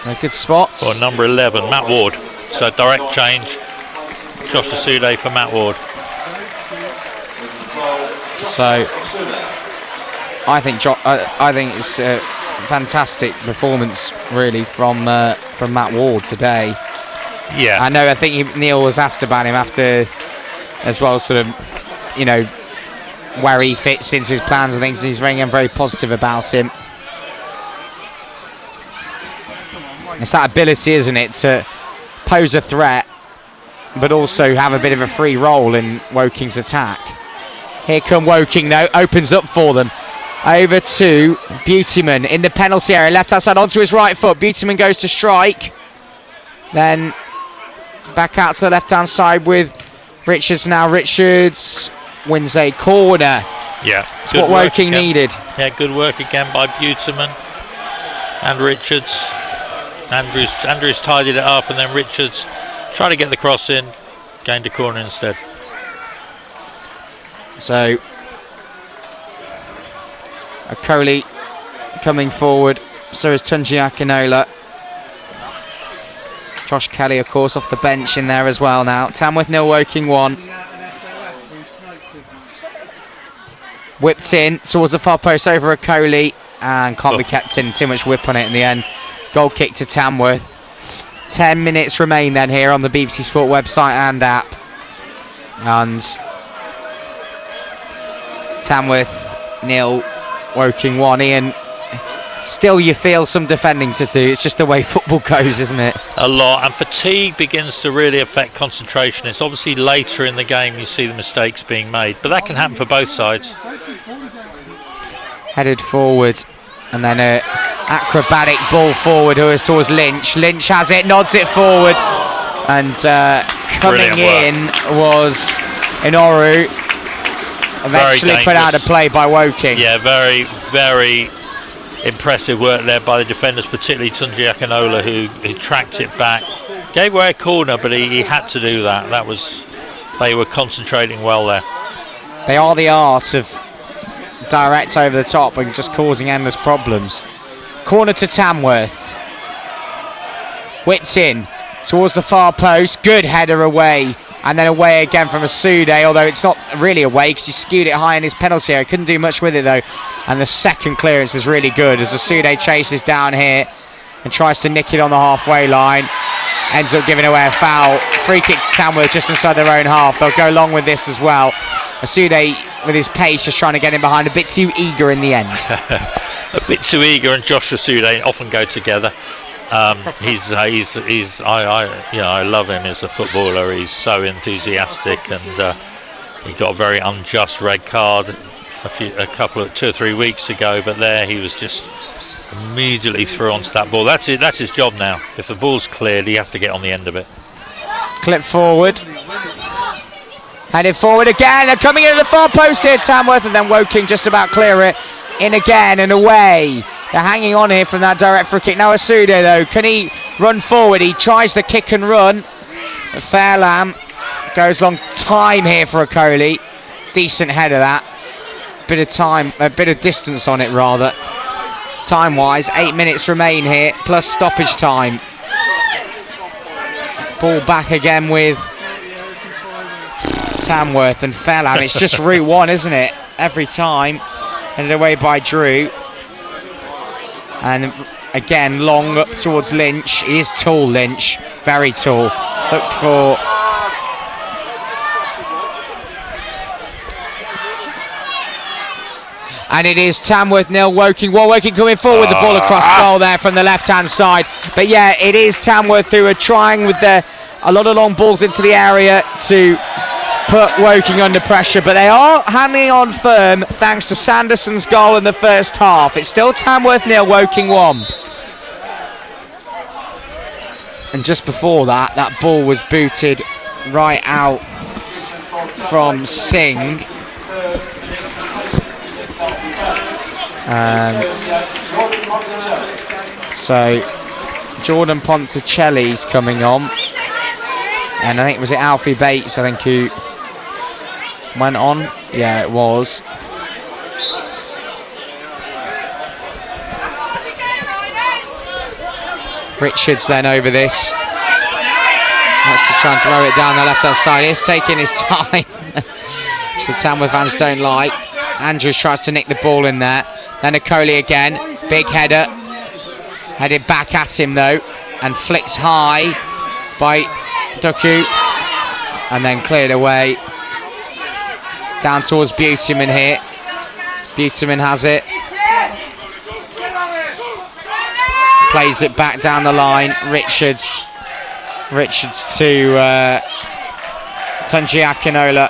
A good spot. For number 11, Matt Ward. So direct change. Josh Asude for Matt Ward. So I think it's a fantastic performance, really, from Matt Ward today. Yeah. I think Neil was asked about him after, as well, sort of, where he fits into his plans and things. He's very positive about him. It's that ability, isn't it, to pose a threat, but also have a bit of a free role in Woking's attack. Here come Woking, though, opens up for them. Over to Beautyman in the penalty area, left hand side onto his right foot. Beautyman goes to strike. Then back out to the left hand side with Richards now. Richards wins a corner. Yeah, it's what Woking needed. Yeah, good work again by Beautyman and Richards. Andrews tidied it up, and then Richards tried to get the cross in, gained a corner instead. So Coley coming forward, so is Tunji Akinole. Josh Kelly, of course, off the bench in there as well now. Tamworth 0, Woking 1. Whipped in towards the far post over a Coley, and can't be kept in. Too much whip on it in the end. Goal kick to Tamworth. 10 minutes remain then here on the BBC Sport website and app. And Tamworth 0, Woking 1. Ian, Still, you feel some defending to do. It's just the way football goes, isn't it? A lot, and fatigue begins to really affect concentration. It's obviously later in the game you see the mistakes being made, but that can happen for both sides. Headed forward, and then a acrobatic ball forward towards Lynch. Lynch has it, nods it forward, and coming in was Inoru. Eventually put out of play by Woking. Yeah, very, very impressive work there by the defenders, particularly Tunji Akinola, who tracked it back. Gave away a corner, but he had to do that. They were concentrating well there. They are the arse of direct over the top and just causing endless problems. Corner to Tamworth. Whipped in towards the far post. Good header away. And then away again from Asude, although it's not really away because he skewed it high in his penalty area. Couldn't do much with it though. And the second clearance is really good as Asude chases down here and tries to nick it on the halfway line. Ends up giving away a foul. Free kick to Tamworth just inside their own half. They'll go long with this as well. Asude with his pace just trying to get him behind, a bit too eager in the end. A bit too eager, and Josh Asude often go together. I love him as a footballer. He's so enthusiastic, and he got a very unjust red card 2 or 3 weeks ago. But there, he was just immediately through onto that ball. That's it. That's his job now. If the ball's cleared, he has to get on the end of it. Clip forward. Headed forward again. They're coming into the far post here, Tamworth, and then Woking just about clear it. In again and away. They're hanging on here from that direct free kick. Now Asude though, can he run forward? He tries the kick and run. But Fairlam goes long time here for Okoli. Decent header that. Bit of distance on it rather. Time wise, 8 minutes remain here, plus stoppage time. Ball back again with Tamworth and Fairlam. It's just route one, isn't it? Every time. Headed away by Drew. And again, long up towards Lynch. He is tall, Lynch. Very tall. Look for... And it is Tamworth nil, Woking 1. Woking coming forward with the ball across goal there from the left-hand side. But yeah, it is Tamworth who are trying with a lot of long balls into the area to put Woking under pressure, but they are hanging on firm thanks to Sanderson's goal in the first half. It's still Tamworth nil, Woking 1. And just before that, that ball was booted right out from Singh. So Jordan Ponticelli's coming on, and I think was it Alfie Bates who went on. Yeah, it was. Richards then over this. Wants to try and throw it down the left hand side. He's taking his time. Which the Tamworth fans don't like. Andrews tries to nick the ball in there. Then Okoli again. Big header. Headed back at him though. And flicks high by Duku. And then cleared away. Down towards Buteman here. Buteman has it. Plays it back down the line. Richards to Tunji Akinola.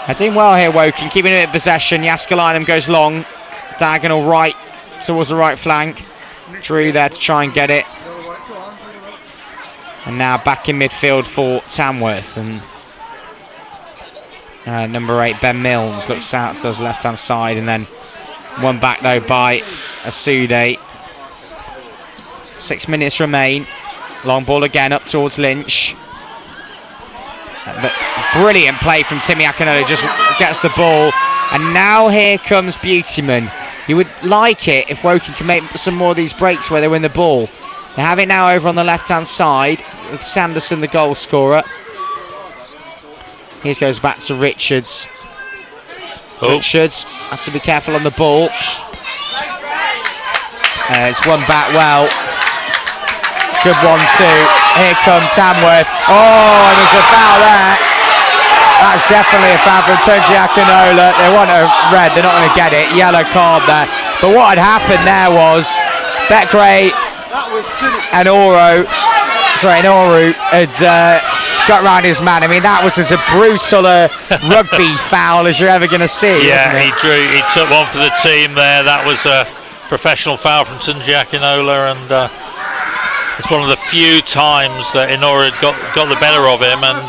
They're doing well here, Woking, keeping it in possession. Yaskalainen goes long. Diagonal right towards the right flank. Drew there to try and get it. And now back in midfield for Tamworth. And number 8, Ben Milnes, looks out to his left-hand side. And then one back, though, by Asude. 6 minutes remain. Long ball again up towards Lynch. But brilliant play from Timmy Akinola, just gets the ball. And now here comes Buteman. You would like it if Woking can make some more of these breaks where they win the ball. They have it now over on the left-hand side with Sanderson, the goal scorer. Here goes back to Richards. Richards has to be careful on the ball. It's one back well. Good 1-2. Here comes Tamworth. Oh, and there's a foul there. That's definitely a foul from Tunji Akinola. They want a red, they're not going to get it. Yellow card there. But what had happened there was Betgray and Noru had got round his man. I mean, that was as a brutal rugby foul as you're ever going to see. Yeah, he took one for the team there. That was a professional foul from Tunji Akinola, and it's one of the few times that Inoura got the better of him and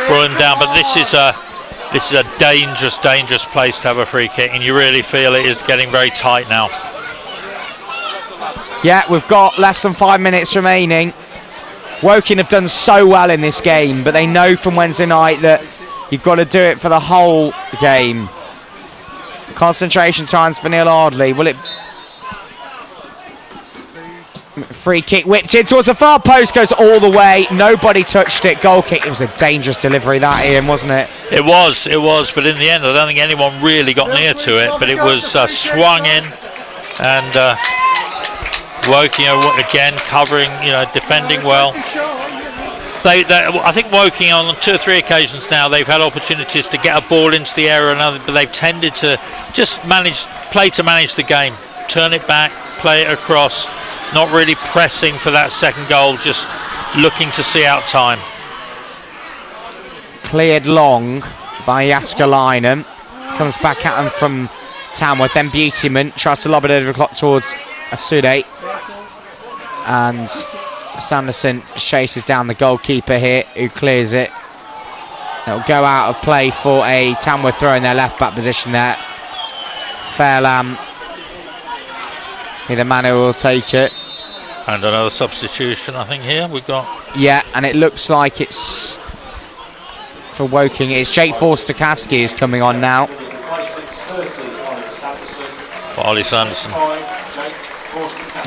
brought him down. But this is a dangerous place to have a free kick, and you really feel it is getting very tight now. Yeah, we've got less than 5 minutes remaining. Woking have done so well in this game, but they know from Wednesday night that you've got to do it for the whole game. Concentration times for Neil Ardley. Will it? Free kick whipped in towards the far post, goes all the way. Nobody touched it. Goal kick. It was a dangerous delivery, that, Ian, wasn't it? It was. But in the end, I don't think anyone really got near to it. But it was swung in, and Woking again covering, defending well. I think Woking on 2 or 3 occasions now they've had opportunities to get a ball into the area, but they've tended to just manage the game, turn it back, play it across, not really pressing for that second goal, just looking to see out time. Cleared long by Jaskalainen, comes back at him from Tamworth, then Beautyman tries to lob it over the clock towards Asude, and Sanderson chases down the goalkeeper here, who clears it. It'll go out of play for a Tamworth throw in their left back position there. Fairlam, the man who will take it. And another substitution, I think, here we've got. Yeah, and it looks like it's for Woking. It's Jake Forster-Kasky who's coming on now. For Ollie Sanderson.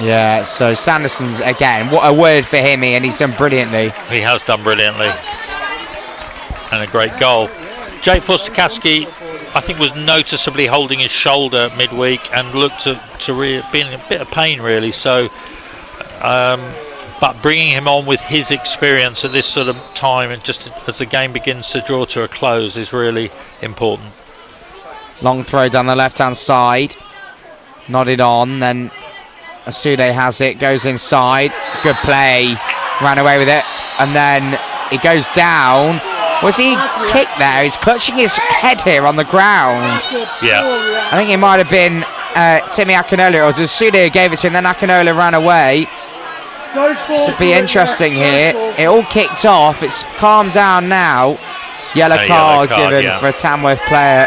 Yeah, so Sanderson's, again, what a word for him, and he's done brilliantly. He has done brilliantly. And a great goal. Jake Forster-Kasky, I think, was noticeably holding his shoulder midweek and looked to be in a bit of pain, really. So, but bringing him on with his experience at this sort of time, and just as the game begins to draw to a close, is really important. Long throw down the left-hand side. Nodded on, then Asude has it, goes inside. Good play. Ran away with it. And then he goes down. Was he kicked there? He's clutching his head here on the ground. Yeah. I think it might have been Timmy Akinola. It was Asude who gave it to him, then Akinola ran away. This would be interesting here. It all kicked off. It's calmed down now. Yellow card given for a Tamworth player.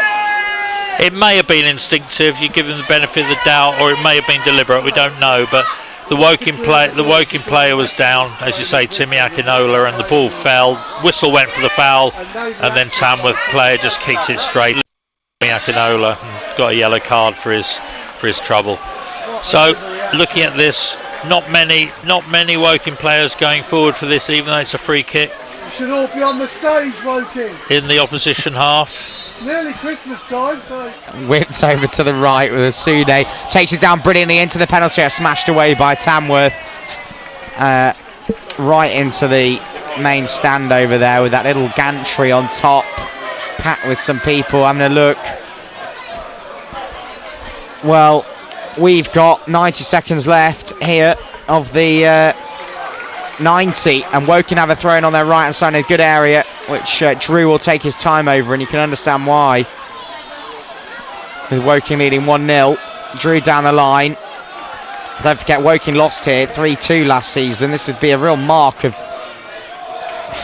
It may have been instinctive, you give him the benefit of the doubt, or it may have been deliberate, we don't know, but the Woking player was down, as you say, Timmy Akinola, and the ball fell, whistle went for the foul, and then Tamworth player just kicked it straight. Timmy Akinola got a yellow card for his trouble. So, looking at this, not many Woking players going forward for this, even though it's a free kick. You should all be on the stage, Woking. In the opposition half. Nearly Christmas time, so. Whipped over to the right with Asude. Takes it down brilliantly into the penalty area, smashed away by Tamworth. Right into the main stand over there with that little gantry on top. Packed with some people having a look. Well, we've got 90 seconds left here of the 90, and Woking have a throw in on their right hand side in a good area, which Drew will take his time over, and you can understand why. With Woking leading 1-0, Drew down the line. Don't forget, Woking lost here 3-2 last season. This would be a real mark of,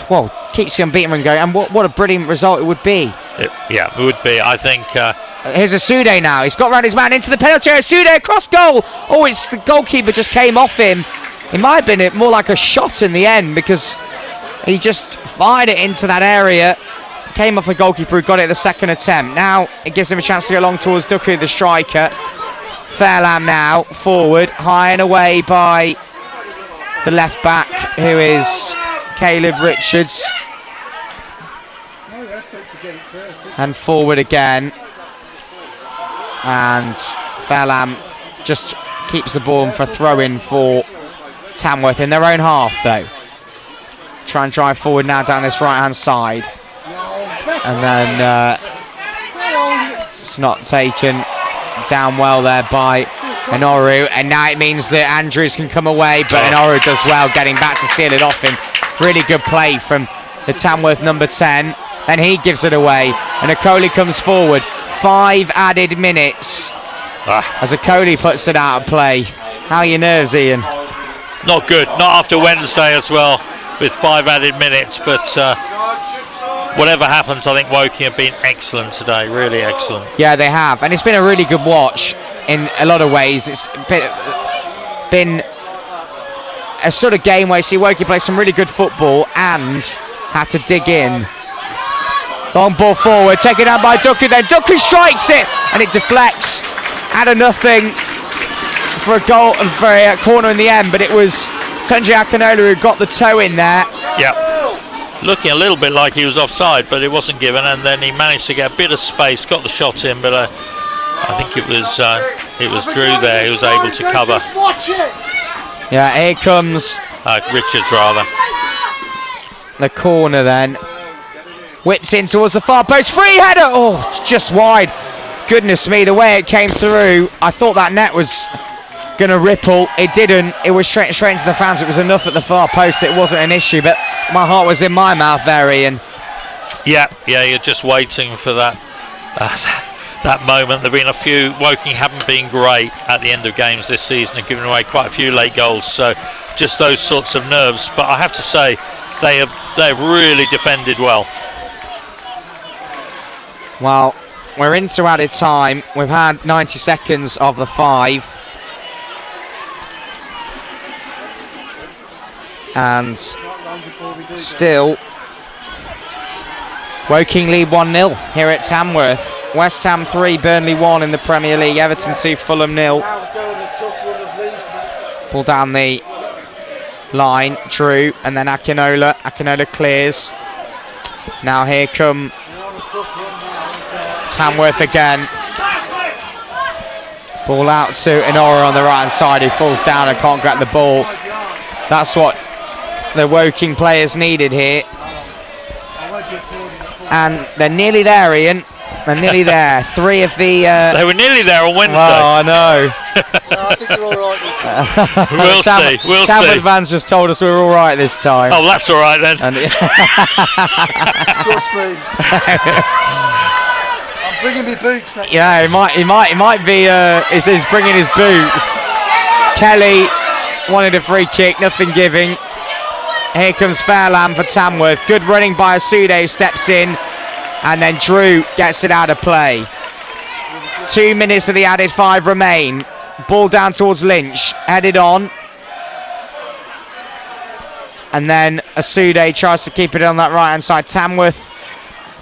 well, keeps the unbeaten going, and what a brilliant result it would be. It would be. I think. Here's Asude now. He's got round his man into the penalty area. Asude across goal. Oh, it's the goalkeeper just came off him. It might have been more like a shot in the end, because he just fired it into that area. Came off a goalkeeper who got it the second attempt. Now it gives him a chance to go along towards Duku, the striker. Fairlam now forward, high and away by the left back, who is Caleb Richards. And forward again. And Fairlam just keeps the ball for a throw-in for Tamworth in their own half, though. Try and drive forward now down this right hand side, and then it's not taken. kept down well there by Enoru, and now it means that Andrews can come away, but Enoru does well getting back to steal it off him. Really good play from the Tamworth number 10, and he gives it away, and Okoli comes forward. 5 added minutes as Okoli puts it out of play. How are your nerves, Ian? Not good, not after Wednesday as well, with 5 added minutes, but whatever happens, I think Woking have been excellent today, really excellent. Yeah, they have, and it's been a really good watch in a lot of ways. It's been a sort of game where you see Woking play some really good football and had to dig in. Long ball forward, taken out by Duku, then Duku strikes it, and it deflects out of nothing for a goal and for a corner in the end, but it was Tunji Akinola who got the toe in there. Yeah, looking a little bit like he was offside, but it wasn't given, and then he managed to get a bit of space, got the shot in, but I think it was Drew there who was able to cover. Yeah, here comes Richards rather. The corner then. Whips in towards the far post, free header! Oh, it's just wide. Goodness me, the way it came through, I thought that net was going to ripple. It didn't. It was straight into the fans. It was enough at the far post. It wasn't an issue, but my heart was in my mouth there, Ian. Yeah, you're just waiting for that that moment. There have been a few. Woking haven't been great at the end of games this season and given away quite a few late goals, so just those sorts of nerves. But I have to say, they have really defended well. Well, we're into added time. We've had 90 seconds of the 5. And still, Woking lead 1-0 here at Tamworth. West Ham 3, Burnley 1 in the Premier League. Everton 2, Fulham 0. Ball down the line, Drew, and then Akinola. Akinola clears. Now here come Tamworth again. Ball out to Enoru on the right hand side, who falls down and can't grab the ball. That's what the Woking players needed here. And they're nearly there, Ian. They're nearly there. 3 of the... They were nearly there on Wednesday. Oh, I know. I think we're all right this time. We'll see. We'll Tamworth see. fans just told us we were all right this time. Oh, that's all right then. And Trust me. I'm bringing me boots next yeah, it might be. He's bringing his boots. Kelly wanted a free kick, nothing giving. Here comes Fairland for Tamworth. Good running by Asude, who steps in, and then Drew gets it out of play. 2 minutes of the added 5 remain. Ball down towards Lynch, headed on, and then Asude tries to keep it on that right hand side. Tamworth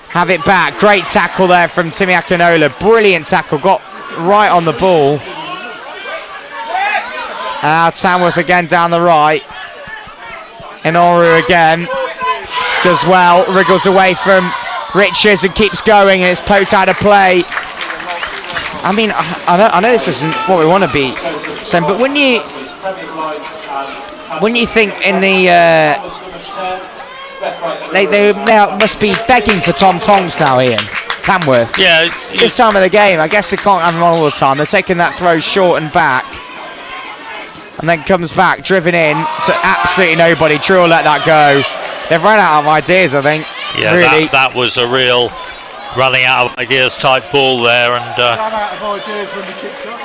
have it back. Great tackle there from Timmy Akinola. Brilliant tackle, got right on the ball. Tamworth again down the right. Enoru again does well, wriggles away from Richards and keeps going, and it's poked out of play. I mean, I know this isn't what we want to be saying, but when you think in the they must be begging for Tom Tongs now, Ian. Tamworth. Yeah. This time of the game, I guess they can't have him on all the time. They're taking that throw short and back, and then comes back, driven in to absolutely nobody. Drew will let that go. They've run out of ideas, I think. Yeah, really. that was a real running out of ideas type ball there, and ran out of ideas when we kicked off.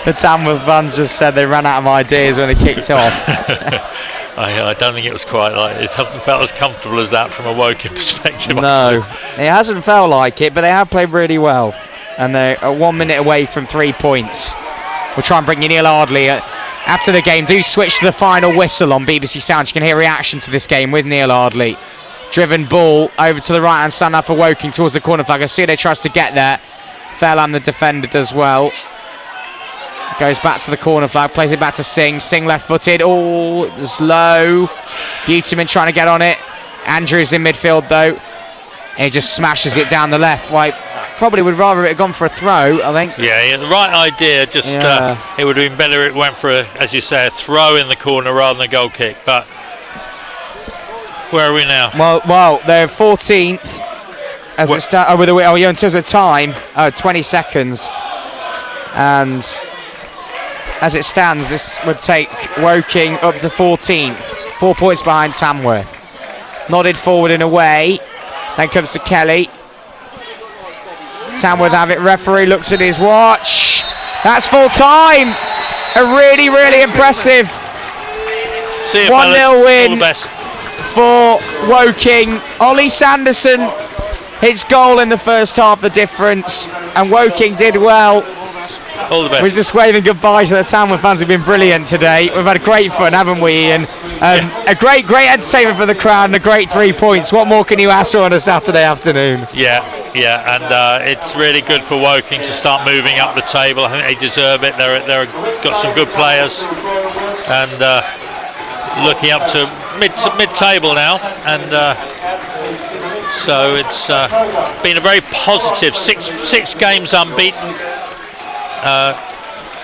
The Tamworth fans just said they ran out of ideas when they kicked off. I don't think it was quite like it. Hasn't felt as comfortable as that from a Woking perspective. No, it hasn't felt like it, but they have played really well, and they're 1 minute away from 3 points. We'll try and bring you Neil Ardley after the game. Do switch to the final whistle on BBC Sound. You can hear reaction to this game with Neil Ardley. Driven ball over to the right hand side now for Woking towards the corner flag. Asude tries to get there. Fairland, the defender, does well. Goes back to the corner flag, plays it back to Singh. Singh left footed. Oh, it was low. Beautyman trying to get on it. Andrews in midfield though. And he just smashes it down the left. Like, probably would rather it have gone for a throw, I think. Yeah, the right idea. Just it would have been better if it went for, as you say, a throw in the corner rather than a goal kick. But where are we now? Well, they're 14th As it starts, with the in terms of time, 20 seconds. And as it stands, this would take Woking up to 14th. 4 points behind Tamworth. Nodded forward and away. Then comes to Kelly. Tamworth have it. Referee looks at his watch. That's full time. A really, really impressive 1-0 win for Woking. Ollie Sanderson hits goal in the first half, the difference, and Woking did well. All the best. We're just waving goodbye to the Tamworth fans who've been brilliant today. We've had great fun, haven't we, Ian? A great entertainment for the crowd and a great 3 points. What more can you ask for on a Saturday afternoon? Yeah, and it's really good for Woking to start moving up the table. I think they deserve it. They're got some good players, and looking up to mid-table now, and so it's been a very positive six games unbeaten.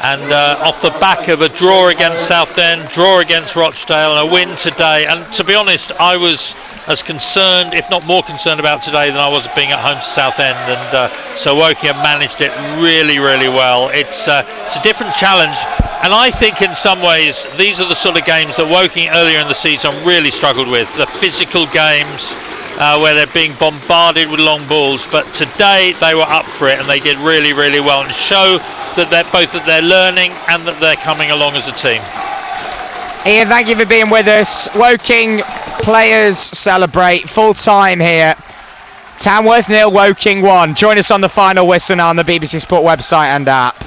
And off the back of a draw against Southend, draw against Rochdale, and a win today. And to be honest, I was as concerned, if not more concerned about today than I was being at home to Southend. And so Woking have managed it really, really well. It's a different challenge. And I think in some ways, these are the sort of games that Woking earlier in the season really struggled with. The physical games, where they're being bombarded with long balls, but today they were up for it and they did really, really well, and show that they're learning and that they're coming along as a team. Ian, thank you for being with us. Woking players celebrate full time here. Tamworth 0, Woking 1. Join us on the final whistle now on the BBC Sport website and app.